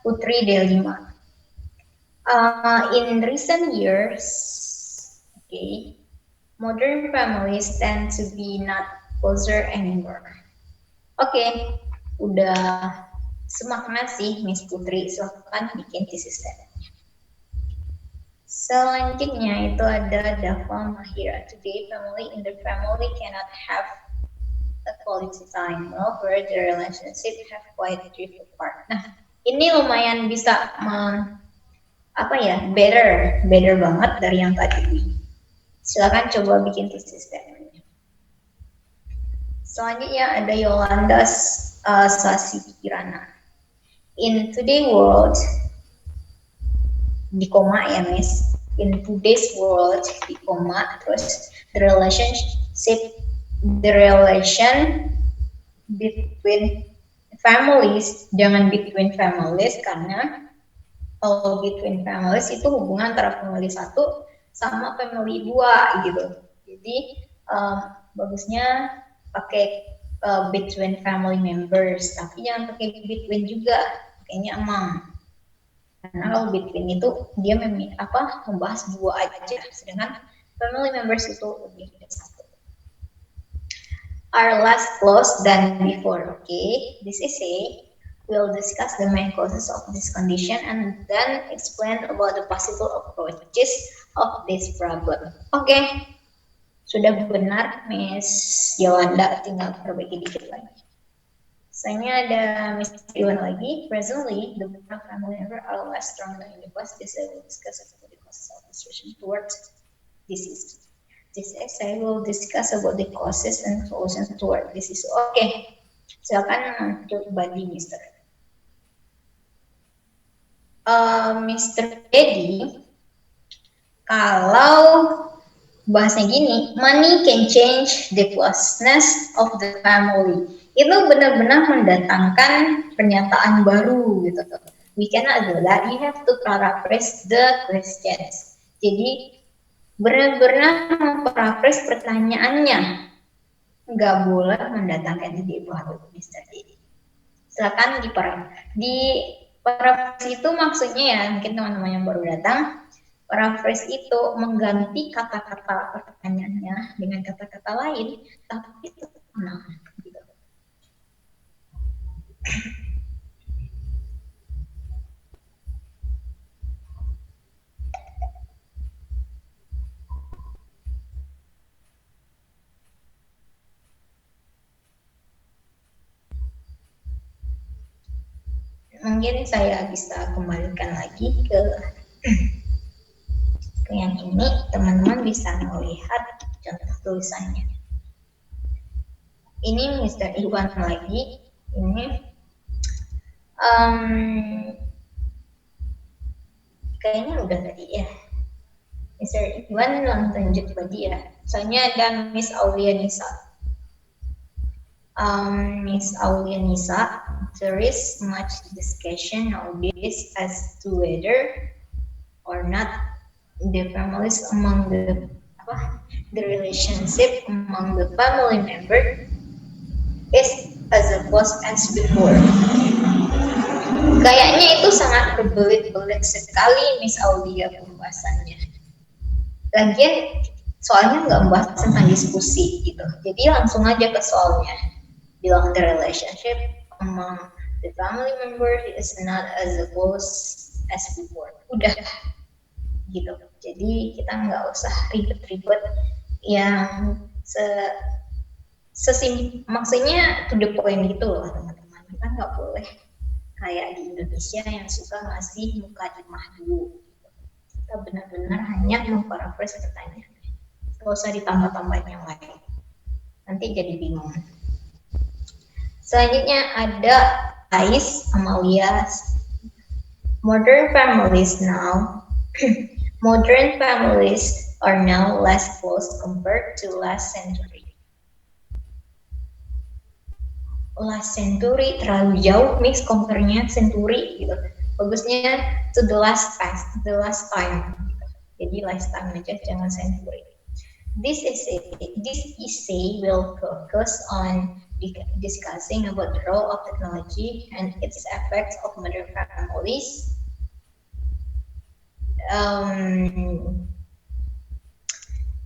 Putri D5. In recent years, okay, modern families tend to be not closer anymore. Oke, udah semakna sih Miss Putri, silahkan bikin thesis statementnya. Selanjutnya itu ada Dava Mahira. Today, family in the family cannot have a quality time. Moreover, the relationship have quite drift apart. Nah, ini lumayan bisa better banget dari yang tadi. Silakan coba bikin thesis statementnya. Selanjutnya ada Yolanda Sasi Kirana. In today's world, di koma ya, Miss. In today's world, di koma, terus the relation between families, jangan between families, karena kalau between families itu hubungan antara family 1 sama family 2 gitu. Jadi bagusnya pakai between family members, tapi jangan pakai between juga, kayaknya among. Karena kalau between itu dia membahas 2 aja, sedangkan family members itu lebih dari 1. Are less close than before. Okay, this is we'll discuss the main causes of this condition and then explain about the possible approaches of this problem. Okay, sudah benar Miss Yolanda, tinggal perbaiki dikit lagi. Selanjutnya ada Miss Iwan lagi. Presently, the family member are less strong than in the past. This I will discuss about the causes of frustration towards disease. This essay will discuss about the causes and solutions toward disease. Oke, silakan untuk Badi, Mister. Mr. Dedi, kalau bahasnya gini, money can change the closeness of the family. Itu benar-benar mendatangkan pernyataan baru gitu. We cannot do that. You have to paraphrase the questions. Jadi benar-benar memparaphrase pertanyaannya. Nggak boleh mendatangkan ide baru, Mr. Dedi. Silakan di paraphrase itu maksudnya ya, mungkin teman-teman yang baru datang, paraphrase itu mengganti kata-kata pertanyaannya dengan kata-kata lain, tapi itu tenang. Gitu. Mungkin saya bisa kembalikan lagi ke yang ini, teman-teman bisa melihat contoh tulisannya. Ini Mr. Iwan lagi. Ini kayaknya udah tadi ya. Mr. Iwan lanjut tadi ya. Soalnya ada Miss Aulia Nisa. Miss Aulia Nisa, there is much discussion nowadays as to whether or not the families among the relationship among the family member is as close as before. Kayaknya itu sangat berbelit-belit sekali Miss Aulia pembahasannya. Lagian soalnya nggak membahas tentang diskusi gitu. Jadi langsung aja ke soalnya. Bilang the relationship among the family member is not as close as before. Udah gitu. Jadi kita nggak usah ribet-ribet yang maksudnya to the point gitu loh teman-teman. Kita nggak boleh kayak di Indonesia yang suka ngasih mukadimah dulu. Kita benar-benar hanya memparaphrase pertanyaan. Nggak usah ditambah-tambahin yang lain. Nanti jadi bingung. Selanjutnya ada Ais Amalia. Modern families are now less close compared to last century. Last century terlalu jauh, mix compare-nya century gitu. Bagusnya to the last time. Jadi last time aja, jangan century. This essay will focus on discussing about the role of technology and its effects of modern families.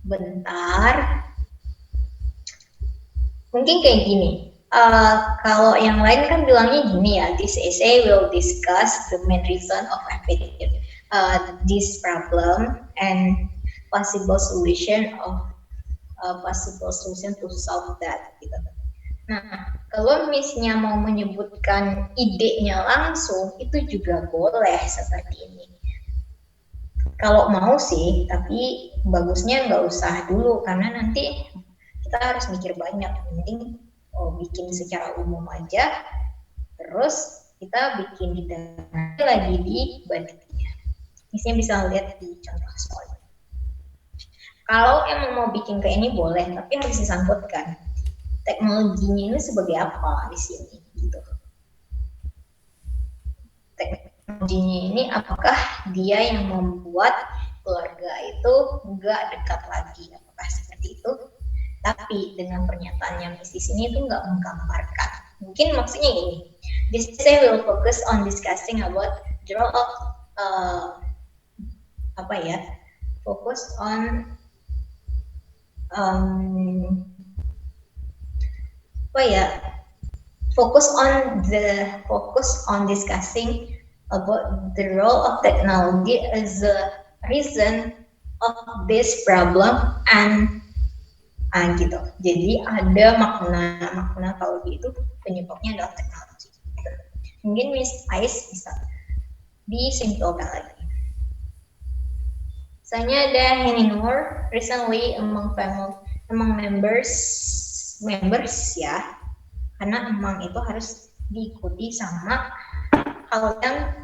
Bentar, mungkin kayak gini. Kalau yang lain kan bilangnya gini ya, this essay will discuss the main reason of this problem and possible solution to solve that. Gitu. Nah, kalau misalnya mau menyebutkan idenya langsung, itu juga boleh seperti ini. Kalau mau sih, tapi bagusnya nggak usah dulu, karena nanti kita harus mikir banyak. Mending bikin secara umum aja, terus kita bikin detailnya lagi di baliknya. Misalnya bisa lihat di contoh soal. Kalau emang mau bikin kayak ini boleh, tapi harus disangkutkan. Teknologinya ini sebagai apa di sini gitu. Teknologinya ini apakah dia yang membuat keluarga itu nggak dekat lagi, apakah seperti itu? Tapi dengan pernyataan yang di sini itu nggak menggambarkan. Mungkin maksudnya ini. This essay will focus on discussing about the role of focus on focus on discussing about the role of technology as a reason of this problem and gitu. Jadi ada makna kalau gitu penyebabnya adalah teknologi. Mungkin Miss Ais bisa disimpulkan lagi. Misalnya ada Henning Moore recently among members ya, karena emang itu harus diikuti sama hal yang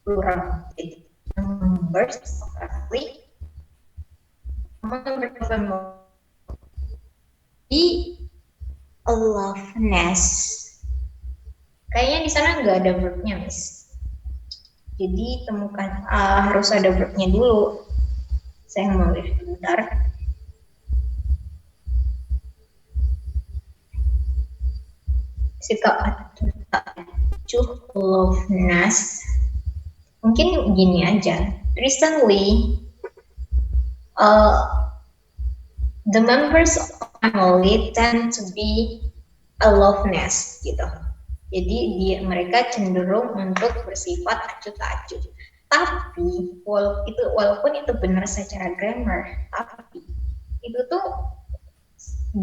plural. Jadi, members separately, member di aloofness. Kayaknya di sana nggak ada verbnya, Miss. Jadi temukan harus ada verbnya dulu. Saya mau lihat sebentar. Sikap acuhloveness. Mungkin gini aja. Recently, the members of family tend to be aloofness gitu. Jadi mereka cenderung untuk bersifat acuh tak acuh. Tapi walaupun itu benar secara grammar, tapi itu tuh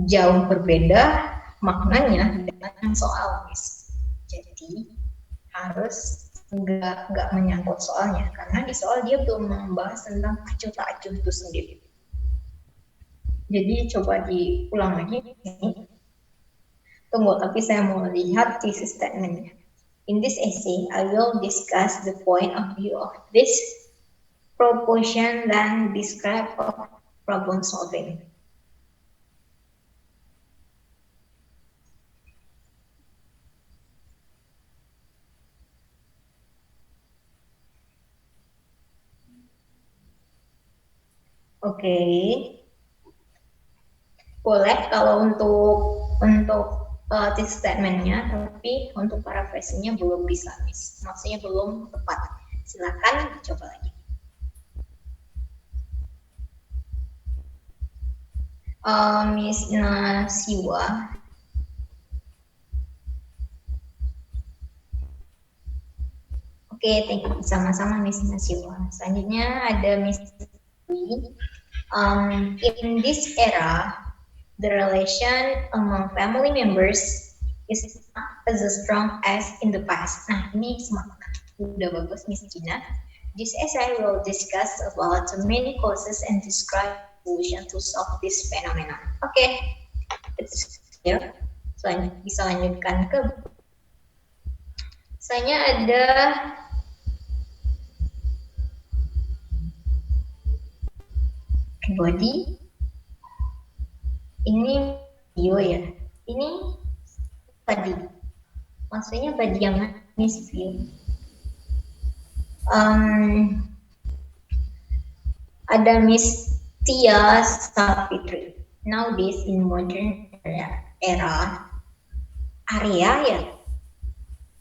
jauh berbeda maknanya dengan soal, Miss. Jadi harus nggak menyangkut soalnya, karena di soal dia belum membahas tentang acuh tak acuh itu sendiri. Jadi coba diulang lagi ini. Tunggu, tapi saya mau lihat thesis statement-nya. In this essay, I will discuss the point of view of this proposition then describe problem solving. Oke. Boleh kalau untuk thesis statement-nya, tapi untuk paraphrasing-nya belum bisa, Miss. Maksudnya belum tepat. Silakan coba lagi. Miss Nasiwa. Oke, thank you. Sama-sama Miss Nasiwa. Selanjutnya ada Miss Wi. In this era, the relation among family members is not as strong as in the past. Nah, ini semangat. Udah bagus, Miss Gina. This essay will discuss about the many causes and describe solution to solve this phenomenon. Oke, it's clear. Bisa lanjutkan ke. Misalnya ada body. Ini video ya. Ini tadi. Maksudnya body yang Miss View. Ada Miss Tia Savitri. Nowadays in modern era ya.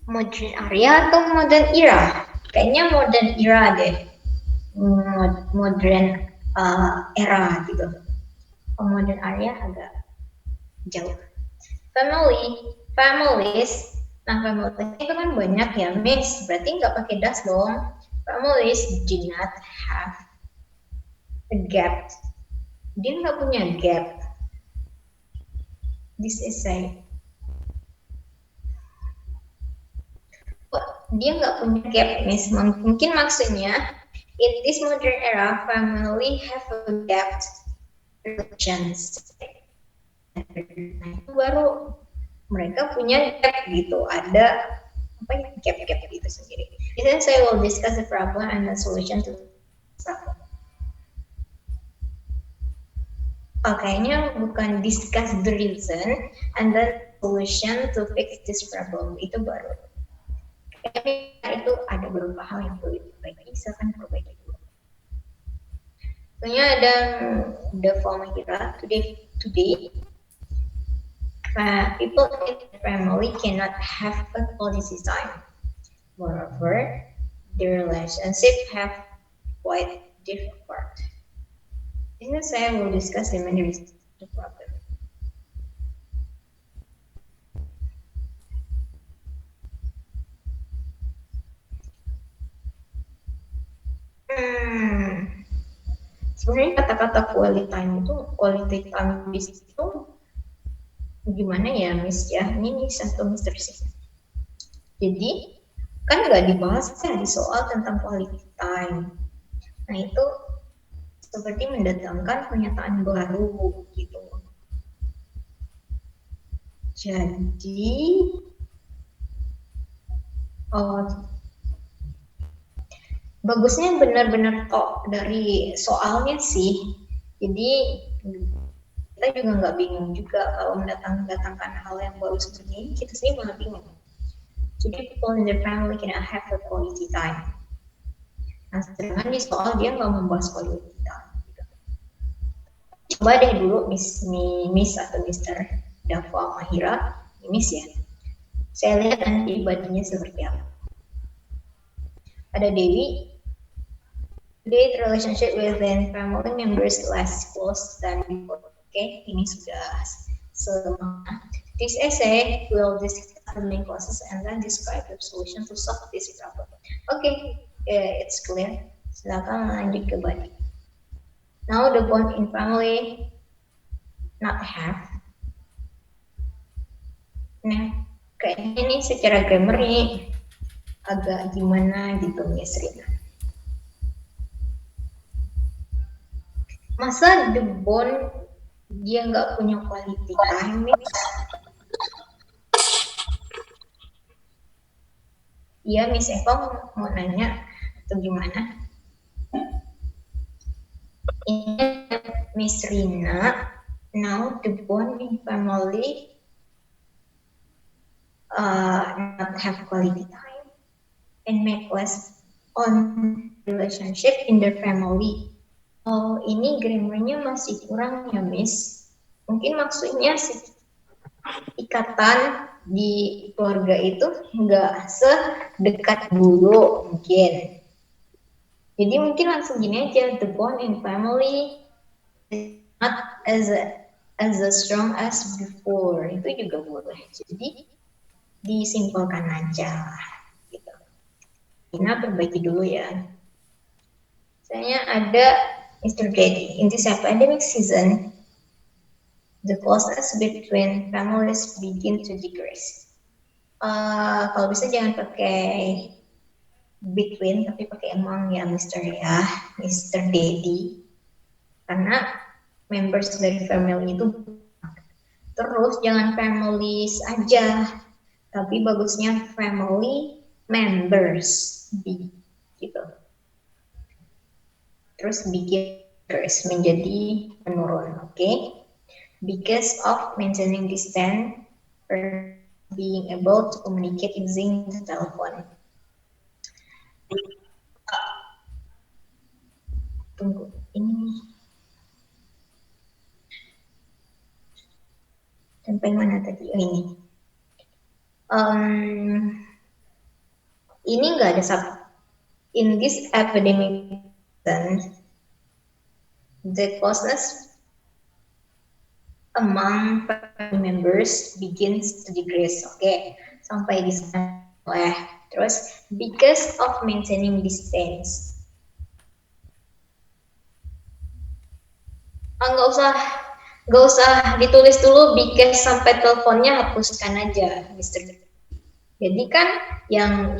Modern area atau modern era? Kayaknya modern era deh. Modern era gitu. Modern area agak jauh. Families. Nah, families itu kan banyak ya, Miss. Berarti nggak pakai das dong. Families do not have a gap. Dia nggak punya gap. This essay. Dia nggak punya gap, Miss. Mungkin maksudnya in this modern era, family have a gap relations. Nah, itu baru mereka punya gap gitu, ada apa ya, gap gitu sendiri. Then saya will discuss the problem and the solution to the problem. Kayaknya bukan discuss the reason and the solution to fix this problem, itu baru. Kayaknya itu ada beberapa hal yang perlu diperbaiki, silakan perbaiki dulu. Soalnya ada the formula today people in the family cannot have a quality time. Moreover, the relationship have quite difficult. Ini saya will discuss the many reasons of the problem. Sebenarnya kata-kata quality time itu gimana ya, Miss ya? Ini satu misteri sih. Jadi kan nggak dibahas ya di soal tentang quality time. Nah itu seperti mendatangkan pernyataan baru gitu. Jadi bagusnya benar-benar dari soalnya sih. Jadi kita juga nggak bingung juga kalau mendatangkan hal yang baru seperti ini, kita sendiri malah bingung. Jadi people in the family cannot have a quality time. Nah, sedangkan di soal dia nggak membahas quality time. Coba deh dulu Miss atau Mister Dava Mahira, Miss ya. Saya lihat nanti badinya seperti apa. Ada Dewi. Today the relationship within family members less close than before. Oke, ini sudah semua. This essay will discuss the main causes and then describe the solution to solve this problem. Oke, it's clear. Silakan lanjut ke body. Now the bond in family not have. Nah, kayaknya ini secara grammar nih agak gimana gitu Miss Rina. Masa the bond dia nggak punya quality time nih? Iya, Miss Eva mau nanya atau gimana? Ini Miss Rina, now the bond in family not have quality time and make less on relationship in their family. Oh, ini grammarnya masih kurang ya, Miss. Mungkin maksudnya ikatan di keluarga itu nggak sedekat dulu mungkin. Jadi mungkin langsung gini aja, the bond in family is not as strong as before. Itu juga boleh. Jadi disimpulkan aja gitu. Kita perbaiki dulu ya. Misalnya ada Mr. Daddy, in this epidemic season, the closeness between families begin to decrease. Kalau bisa jangan pakai between, tapi pakai among ya Mr. Daddy. Karena members dari family itu. Terus jangan families aja, tapi bagusnya family members gitu. Terus begin menjadi menurun, oke? Because of maintaining distance or being able to communicate using the telephone. Tunggu, ini sampai mana tadi? Oh, ini nggak ada in this epidemic season, the closeness among family members begins to decrease. Oke, sampai di sana. Terus because of maintaining distance. Nggak usah ditulis dulu because sampai teleponnya hapuskan aja, Mister. Jadi kan yang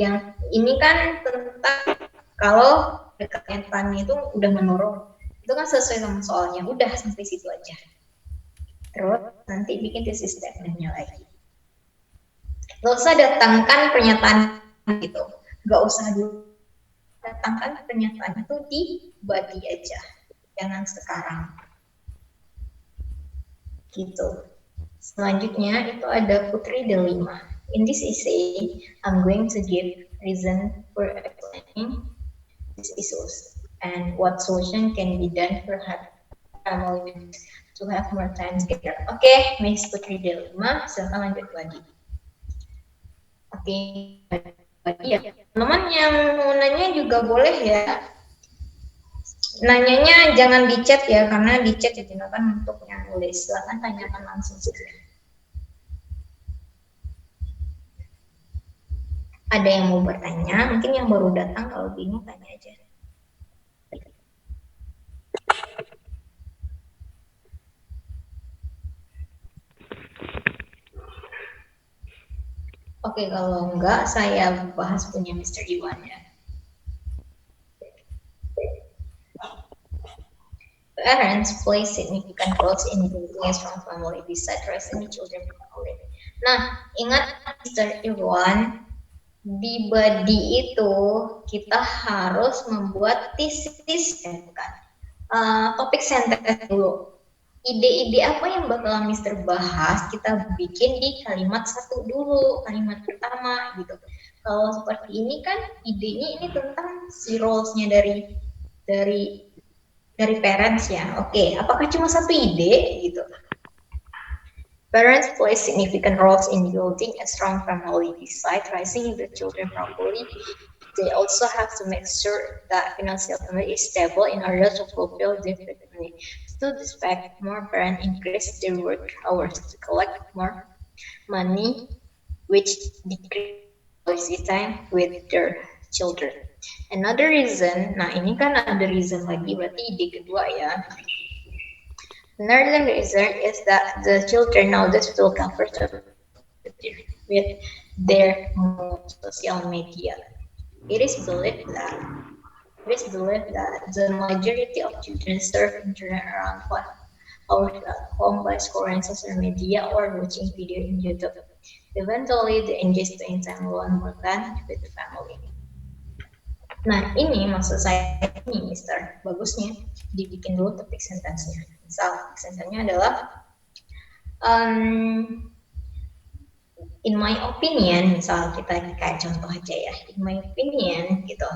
ini kan tentang kalau dekatnya itu udah menurun. Itu kan sesuai sama soalnya. Udah sampai situ aja. Terus nanti bikin thesis statement-nya lagi. Gak usah datangkan pernyataan gitu. Gak usah dulu datangkan pernyataan itu di body aja. Jangan sekarang. Gitu. Selanjutnya itu ada Putri Delima. In this essay, I'm going to give reason for explaining these issues and what solution can be done for family members to have more time together. Oke, Miss Putri Delima, silakan lanjut lagi. Oke, ya. Teman yang mau nanya juga boleh ya. Nanyanya jangan di chat ya, karena di chat digunakan untuk yang nulis. Silakan tanyakan langsung saja. Ada yang mau bertanya, mungkin yang baru datang kalau bingung tanya aja. Oke, kalau enggak saya bahas punya Mr. Iwan ya. Parents play significant roles in building a strong family besides raising children properly. Nah, ingat Mr. Iwan, di body itu kita harus membuat tesis, bukan, topik sentence dulu. Ide-ide apa yang bakal Mister bahas, kita bikin di kalimat satu dulu, kalimat pertama gitu. Kalau seperti ini kan idenya ini tentang si roles-nya dari parents ya. Oke, apakah cuma satu ide gitu? Parents play significant roles in building a strong family. Besides raising the children properly, they also have to make sure that financial family is stable in order to fulfill their family. To this fact, more parents increase their work hours to collect more money, which decrease quality time with their children. Another reason, nah ini kan ada reason lagi, berarti ide kedua ya. Another reason is that the children nowadays feel comfortable with their social media. It is believed that the majority of children surf internet around 1 hour at home by scrolling social media or watching video in YouTube. Eventually, they enjoy spending time alone more than with the family. Nah, ini maksud saya ini, Mister. Bagusnya dibikin dulu topik sentence-nya. Misal, sentence-nya adalah in my opinion, misal kita kayak contoh aja ya. In my opinion, gitu.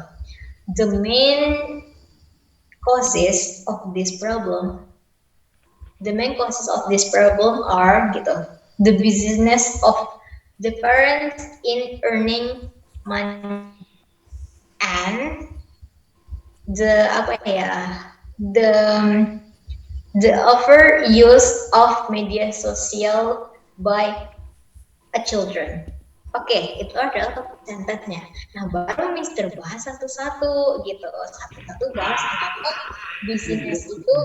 The main causes of this problem are gitu, the business of the parents in earning money and the overuse of media sosial by children. Oke, itu adalah topik sentence-nya. Nah, baru Mister bahas satu-satu gitu. Satu-satu bahas kenapa bisnis itu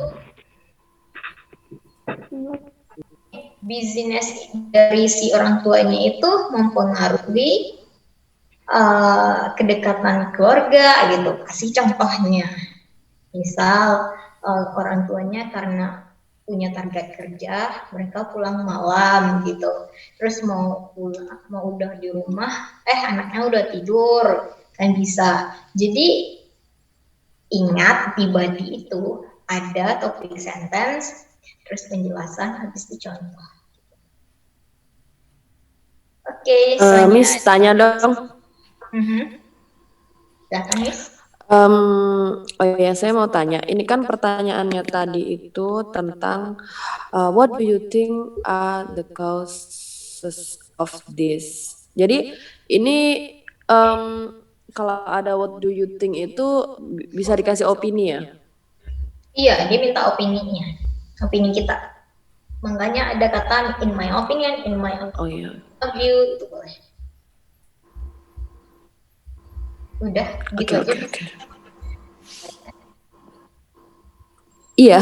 bisnis dari si orang tuanya itu mempengaruhi kedekatan keluarga gitu. Kasih contohnya. Misal orang tuanya karena punya target kerja, mereka pulang malam gitu. Terus mau udah di rumah, anaknya udah tidur, kan bisa. Jadi ingat di body itu ada topik sentence, terus penjelasan habis dicontoh. Oke, Miss tanya dong. Silakan, Miss. Oh ya, saya mau tanya. Ini kan pertanyaannya tadi itu tentang what do you think are the causes of this? Jadi ini kalau ada what do you think itu bisa dikasih opini ya? Iya, dia minta opini kita. Makanya ada kata in my opinion, in my view, itu boleh. Udah, gitu aja. Okay. Iya.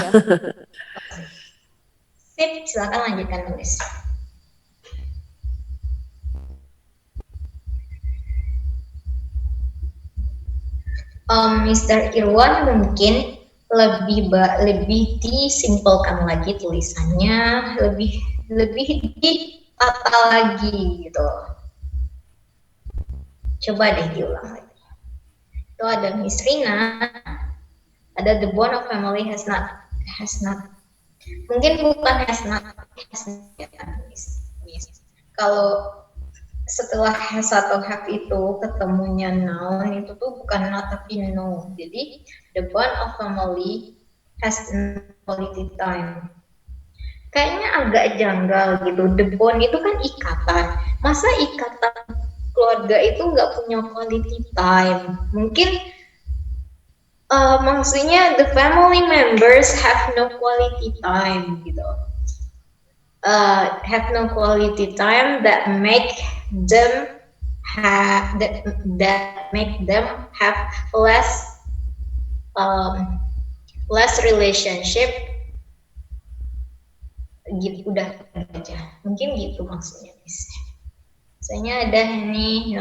Sip, silakan lanjutkan nulis. Mr. Irwan mungkin lebih disimpelkan lagi tulisannya, lebih ditata lagi gitu. Coba deh diulang lagi. Itu ada Miss Rina, ada the bond of family has not, mungkin bukan has not, kalau setelah has atau have itu ketemunya noun itu tuh bukan not tapi no. Jadi the bond of family has quality time. Kayaknya agak janggal gitu. The bond itu kan ikatan. Masa ikatan keluarga itu nggak punya quality time? Mungkin maksudnya the family members have no quality time gitu. Have no quality time that make them have less relationship gitu. Udah aja, mungkin gitu maksudnya. Misalnya ada ini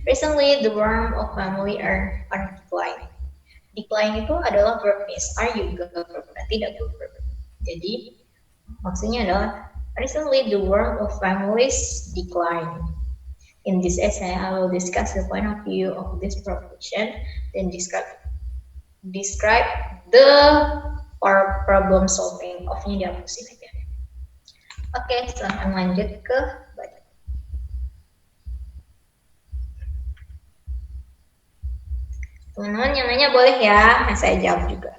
recently the warmth of family are decline. Decline itu adalah verb is, are juga verb, tidak verb. Jadi maksudnya adalah recently the warmth of families decline. In this essay, I will discuss the point of view of this profession, then describe the problem solving. Of-nya dihapusin aja. Oke, silahkan lanjut ke baca. Teman-teman yang nanya boleh ya, saya jawab juga.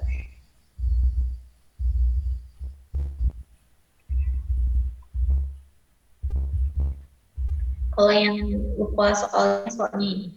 Kalau yang lupa soalnya ini.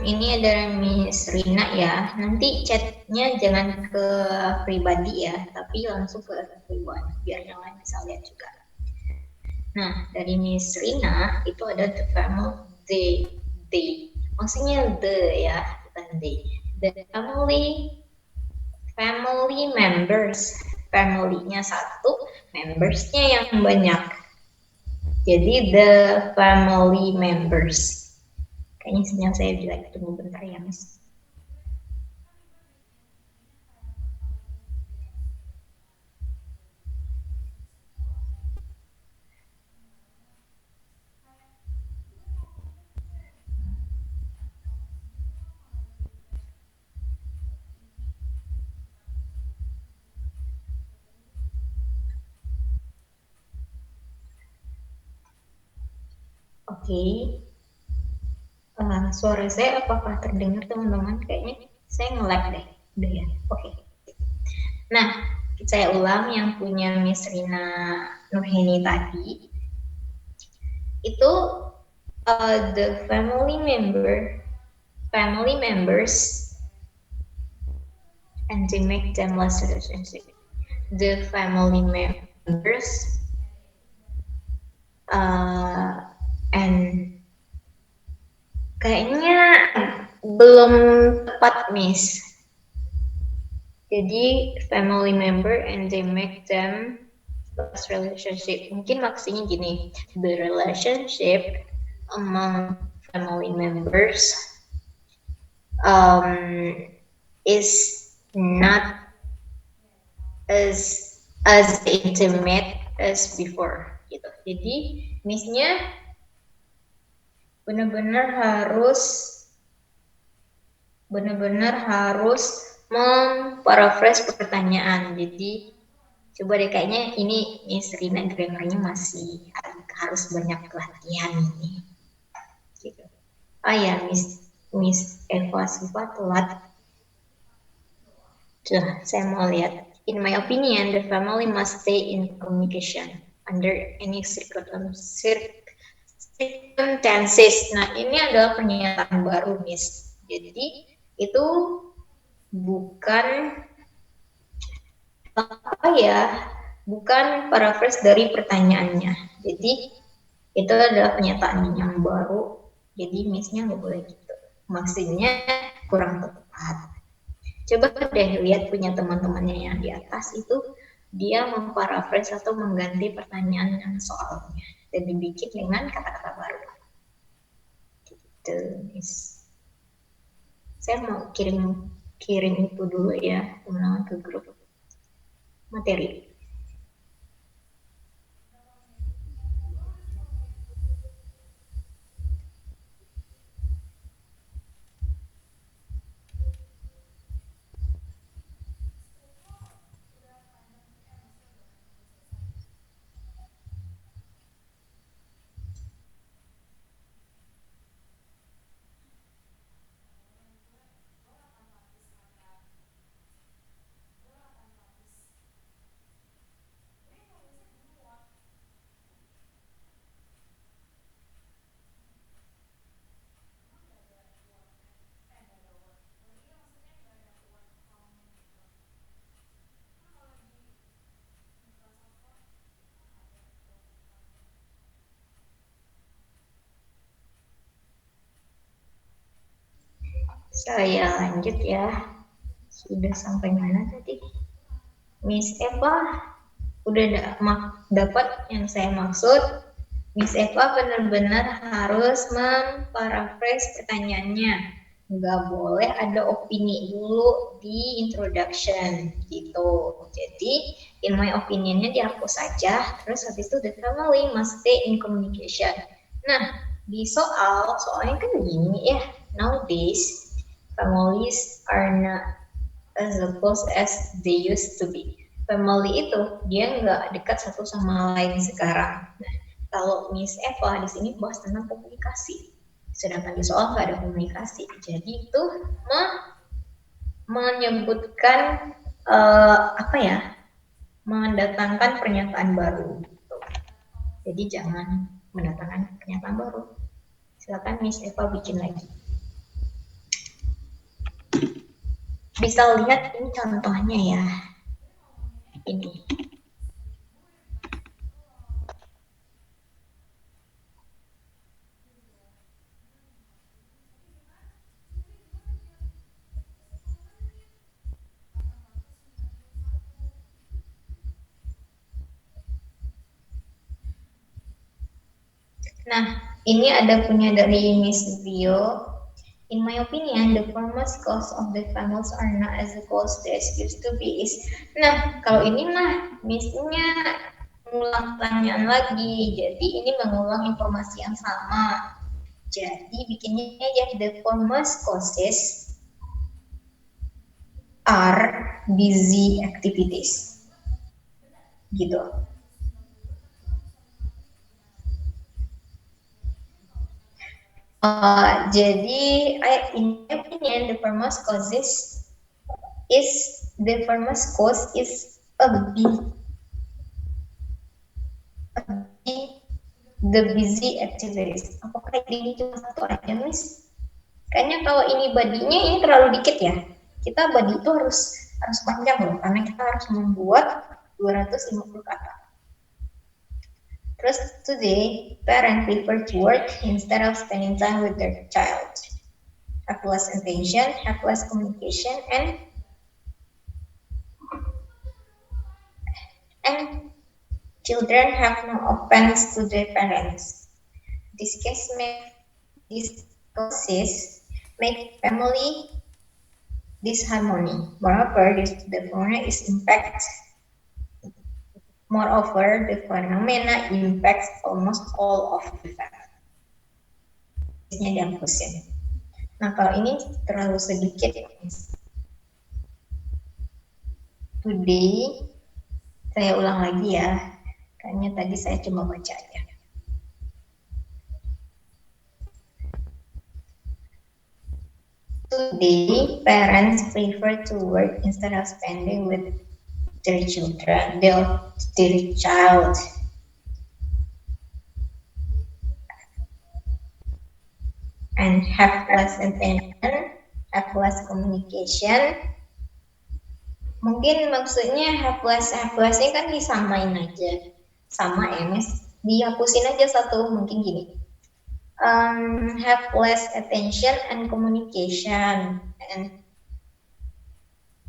Ini ada Miss Rina ya. Nanti chatnya jangan ke pribadi ya, tapi langsung ke everyone biar yang lain bisa lihat juga. Nah, dari Miss Rina itu ada the family, maksudnya the ya, bukan they. The family members, family-nya satu, members-nya yang banyak. Jadi the family members. Kayaknya sinyal saya jelek, tunggu bentar ya, Miss. Oke. Suara saya apakah terdengar teman-teman? Kayaknya saya nge-lag deh. Udah ya. Oke. Nah, saya ulang yang punya Miss Rina Nurheni tadi. Itu the family members and they make them less relationship. The family members and kayaknya belum tepat, Miss. Jadi family member and they make them less relationship. Mungkin maksudnya gini, the relationship among family members is not as intimate as before gitu. Jadi Miss-nya benar-benar harus memparaphrase pertanyaan. Jadi coba deh, kayaknya ini Miss Rina grammarnya masih harus banyak latihan ini. Gitu. Ya, Miss Eva Siva telat. Saya mau lihat. In my opinion, the family must stay in communication under any circumstances. Nah, ini adalah pernyataan baru, Miss. Jadi itu bukan paraphrase dari pertanyaannya. Jadi itu adalah pernyataan yang baru. Jadi Miss-nya nggak boleh gitu. Maksudnya kurang tepat. Coba deh lihat punya teman-temannya yang di atas itu, dia memparaphrase atau mengganti pertanyaan dan soalnya dan dibikin dengan kata-kata baru. Tuh, Miss. Saya mau kirim itu dulu ya, teman-teman, ke grup materi. Saya lanjut ya. Sudah sampai mana tadi? Miss Eva udah dapat yang saya maksud. Miss Eva benar-benar harus memparaphrase pertanyaannya. Nggak boleh ada opini dulu di introduction gitu. Jadi in my opinionnya dihapus saja. Terus habis itu the family must stay in communication. Nah, di soalnya kan gini ya. Nowadays families are not as close as they used to be. Family itu dia nggak dekat satu sama lain sekarang. Nah, kalau Miss Eva di sini bahas tentang komunikasi, sedangkan di soal nggak ada komunikasi. Jadi itu menyebutkan apa ya? Mendatangkan pernyataan baru. Gitu. Jadi jangan mendatangkan pernyataan baru. Silakan Miss Eva bikin lagi. Bisa lihat ini contohnya ya. Ini. Nah, ini ada punya dari Miss Bio. In my opinion, the foremost cause of the families are not as close as used to be is. Nah, kalau ini mah Missnya mengulang pertanyaan lagi. Jadi ini mengulang informasi yang sama. Jadi bikinnya ya the foremost causes are busy activities. Gitu. Jadi, in my opinion, the foremost cause is a the busy activities. Apakah ini cuma satu aja, Miss? Kayaknya kalau ini badinya ini terlalu dikit ya. Kita badi itu harus panjang loh, karena kita harus membuat 250 kata. Terus today, parents prefer to work instead of spending time with their child. Have less attention, have less communication, and children have no offense to their parents. This causes make family disharmony. Moreover, the phenomena impacts almost all of the family. Ini dihapusin. Nah, kalau ini terlalu sedikit. Today, saya ulang lagi ya. Kayaknya tadi saya cuma baca aja. Today, parents prefer to work instead of spending with their child. And have less attention, have less communication. Mungkin maksudnya have less ini kan disamain aja. Sama MS, dihapusin aja satu, mungkin gini. Have less attention and communication.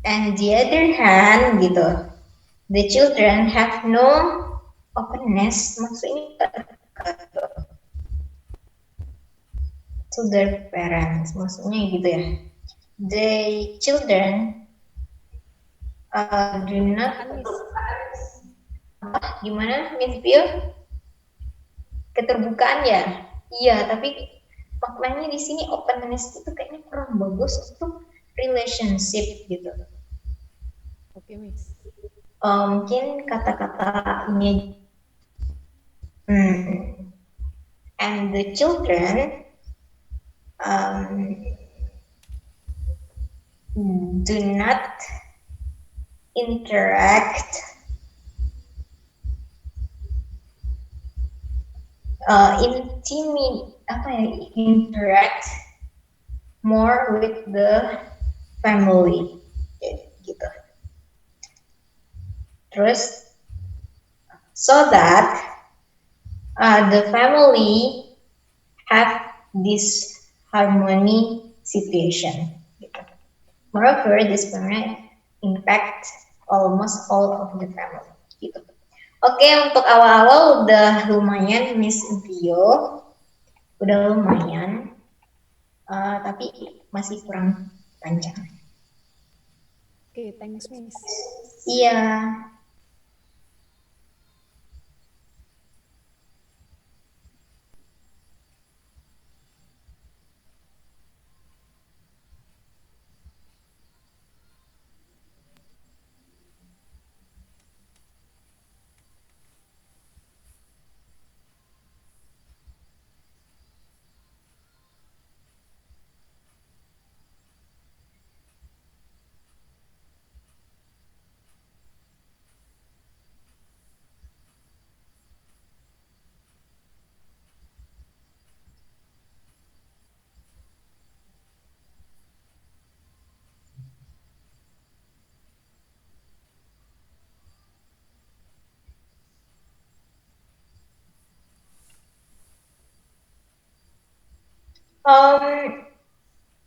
And the other hand, gitu, the children have no openness, maksudnya to their parents. Maksudnya gitu ya. The children do not gimana Miss Bill? Keterbukaan ya? Iya, tapi maknanya di sini openness itu kayaknya kurang bagus untuk relationship gitu. Oke, Miss. Mungkin kata-kata ini and the children do not interact interact more with the family gitu. Terus so that the family have this harmony situation. Gitu. Moreover, this parent impact almost all of the family. Gitu. Oke, untuk awal-awal udah lumayan Miss Vio, udah lumayan, tapi masih kurang panjang. Oke, thanks Miss. Iya.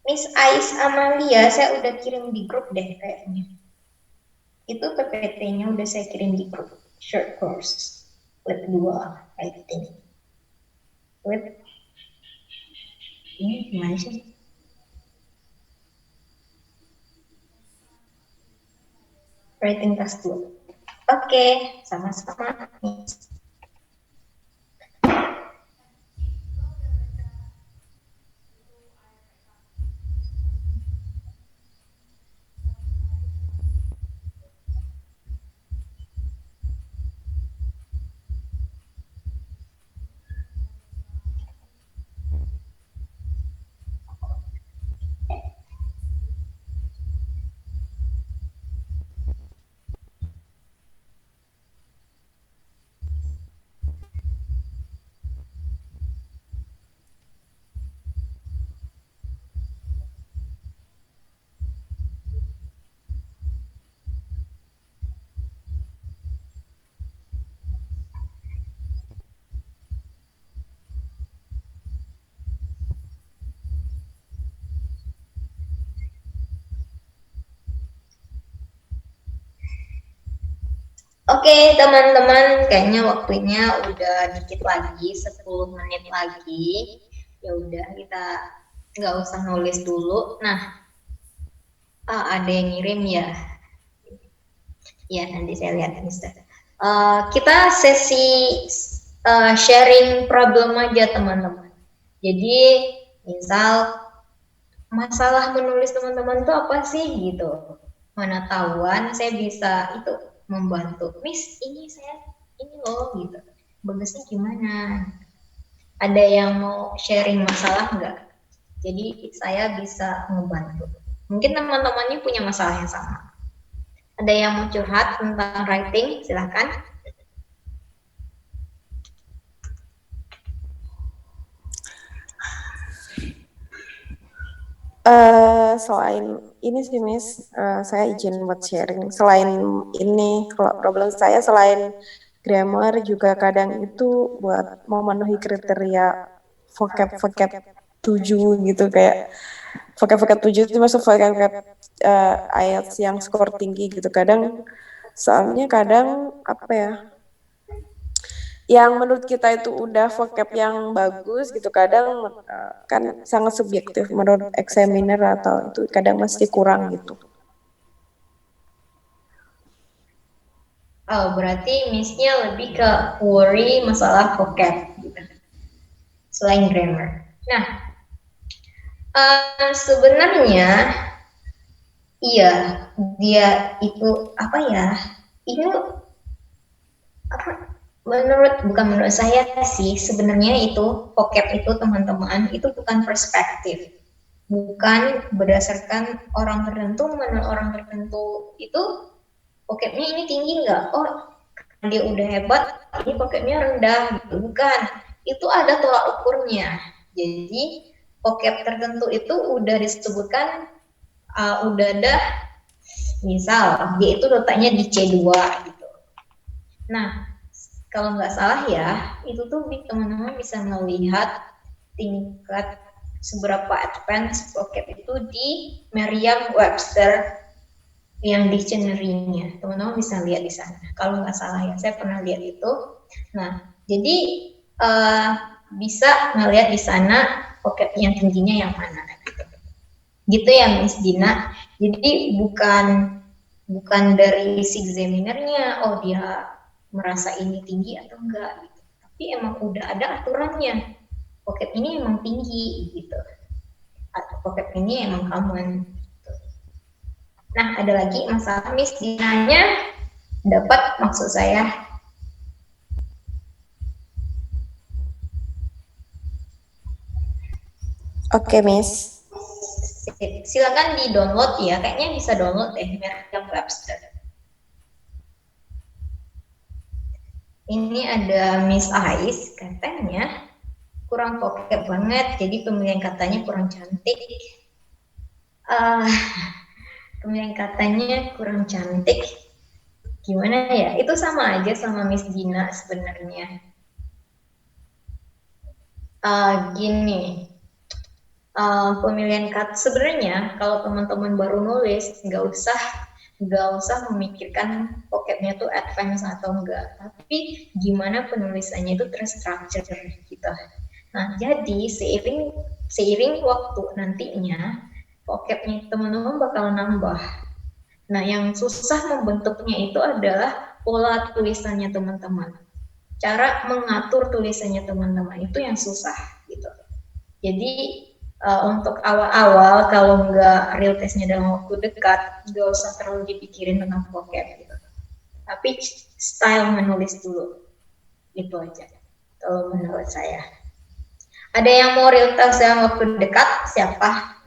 Miss Ais Amalia, saya udah kirim di grup deh kayaknya. Itu PPT-nya udah saya kirim di grup. Short course. With 2, I think. With ini gimana sih? Writing task 2. Oke, sama-sama. Oke, teman-teman, kayaknya waktunya udah dikit lagi, 10 menit lagi. Ya udah, kita nggak usah nulis dulu. Nah, ada yang ngirim ya. Ya, nanti saya lihat, Mister. Kita sesi sharing problem aja, teman-teman. Jadi, misal masalah menulis teman-teman itu apa sih gitu. Mana tahuan saya bisa itu membantu. Miss, ini loh gitu. Bagusnya gimana? Ada yang mau sharing masalah nggak? Jadi saya bisa membantu. Mungkin teman-temannya punya masalah yang sama. Ada yang mau curhat tentang writing? Silahkan. Selain ini sih Miss, saya izin buat sharing. Selain ini, kalau problem saya selain grammar juga kadang itu buat memenuhi kriteria vocab 7 gitu, kayak vocab 7 itu masuk vocab IELTS yang skor tinggi gitu. Soalnya kadang apa ya, yang menurut kita itu udah vocab yang bagus gitu, kadang kan sangat subjektif menurut examiner atau itu kadang masih kurang gitu. Oh, berarti Miss-nya lebih ke worry masalah vocab gitu, selain grammar. Nah, sebenarnya iya, dia itu apa ya? Ini apa? Bukan menurut saya sih, sebenarnya itu vocab itu teman-teman itu bukan perspektif, bukan berdasarkan orang tertentu, menurut orang tertentu itu vocabnya ini tinggi nggak? Oh, dia udah hebat, ini vocabnya rendah, gitu. Bukan. Itu ada tolak ukurnya. Jadi vocab tertentu itu udah disebutkan, udah ada, misal dia itu letaknya di C2 gitu. Nah, kalau nggak salah ya, itu tuh teman-teman bisa melihat tingkat seberapa advance vocab itu di Merriam-Webster yang dictionary-nya, teman-teman bisa lihat di sana. Kalau nggak salah ya, saya pernah lihat itu. Nah, jadi bisa ngelihat di sana vocab yang tingginya yang mana. Gitu ya, Miss Dina. Jadi bukan dari si examinernya, oh dia merasa ini tinggi atau enggak gitu. Tapi emang udah ada aturannya. Vocab ini emang tinggi gitu. Atau vocab ini emang common. Nah, ada lagi masalah Miss Dinanya dapat maksud saya. Oke, Miss. Silakan di-download ya, kayaknya bisa download deh Merriam-Webster. Ini ada Miss Ais, katanya kurang vocab banget, jadi pemilihan katanya kurang cantik. Pemilihan katanya kurang cantik. Gimana ya? Itu sama aja sama Miss Dina sebenarnya. Gini, pemilihan kata sebenarnya kalau teman-teman baru nulis nggak usah memikirkan vocabnya tuh advance atau enggak, tapi gimana penulisannya itu terstruktur gitu. Nah, jadi seiring waktu nantinya vocabnya teman-teman bakal nambah. Nah, yang susah membentuknya itu adalah pola tulisannya teman-teman. Cara mengatur tulisannya teman-teman itu yang susah gitu. Jadi untuk awal-awal kalau nggak real testnya dalam waktu dekat, nggak usah terlalu dipikirin tentang vocab gitu. Tapi style menulis dulu, itu aja. Kalau menurut saya. Ada yang mau real test dalam waktu dekat? Siapa?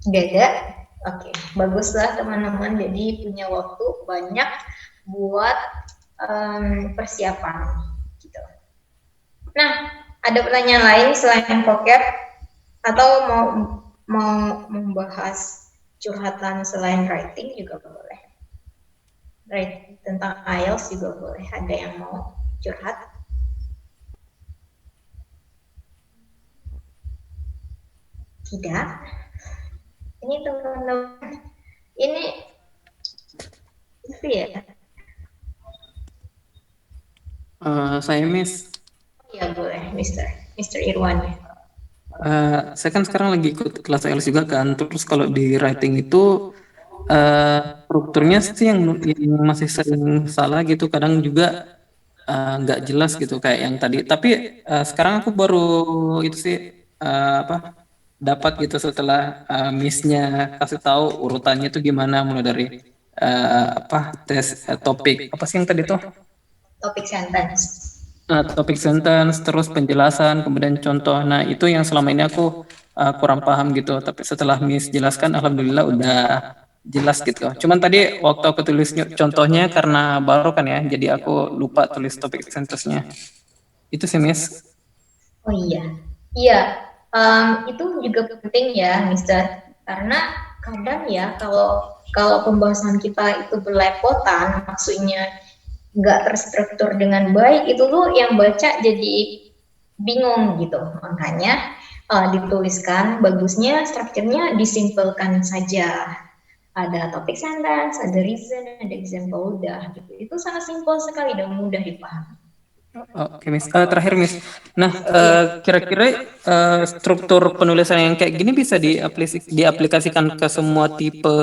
Nggak ada? Oke, baguslah teman-teman. Jadi punya waktu banyak buat persiapan gitu. Nah, ada pertanyaan lain selain vocab atau mau membahas curhatan selain writing juga boleh. Right, tentang IELTS juga boleh. Ada yang mau curhat? Tidak. Ini teman-teman, ini itu ya. Saya Miss. Ya boleh, Mr. Irwan ya. Saya kan sekarang lagi ikut kelas IELTS juga kan. Terus kalau di writing itu strukturnya sih yang masih sering salah gitu. Kadang juga nggak jelas gitu kayak yang tadi. Tapi sekarang aku baru itu sih dapat gitu setelah Miss-nya kasih tahu urutannya itu gimana, mulai dari tes topik apa sih yang tadi tuh? Topik sentence. Topik sentence, terus penjelasan, kemudian contoh. Nah, itu yang selama ini aku kurang paham gitu. Tapi setelah Miss jelaskan, alhamdulillah udah jelas gitu. Cuman tadi waktu aku tulis contohnya karena baru kan ya, jadi aku lupa tulis topik sentence-nya. Itu sih Miss. Oh iya, itu juga penting ya, Mister. Karena kadang ya kalau pembahasan kita itu berlepotan, maksudnya nggak terstruktur dengan baik, itu tuh yang baca jadi bingung gitu. Makanya dituliskan, bagusnya strukturnya disimpelkan saja. Ada topik sentence, ada reason, ada example, udah gitu. Itu sangat simpel sekali dan mudah dipahami. Oke, Miss. Terakhir, Miss. Nah, kira-kira struktur penulisan yang kayak gini bisa diaplikasikan ke semua tipe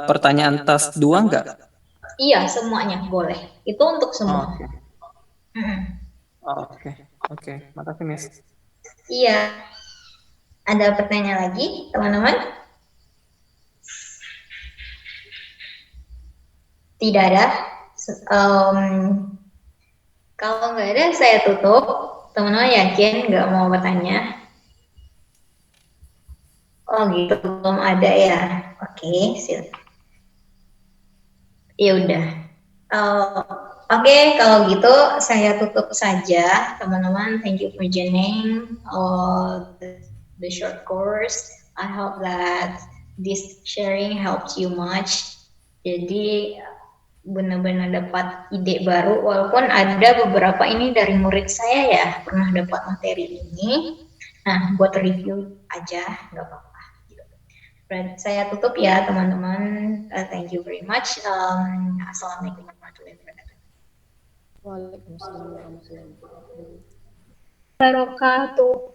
pertanyaan tas 2 nggak? Iya, semuanya boleh. Itu untuk semua. Oke. Oke. Oke. Makasih, Miss. Iya. Ada pertanyaan lagi, teman-teman? Tidak ada. Kalau nggak ada, saya tutup. Teman-teman yakin nggak mau bertanya? Oh gitu, belum ada ya. Oke, silakan. Ya udah. Oke, kalau gitu saya tutup saja, teman-teman. Thank you for joining the short course. I hope that this sharing helps you much. Jadi benar-benar dapat ide baru, walaupun ada beberapa ini dari murid saya ya pernah dapat materi ini. Nah, buat review aja, nggak apa-apa. Saya tutup ya teman-teman. Thank you very much. Assalamualaikum warahmatullahi wabarakatuh. Waalaikumsalam warahmatullahi wabarakatuh. Wabarakatuh.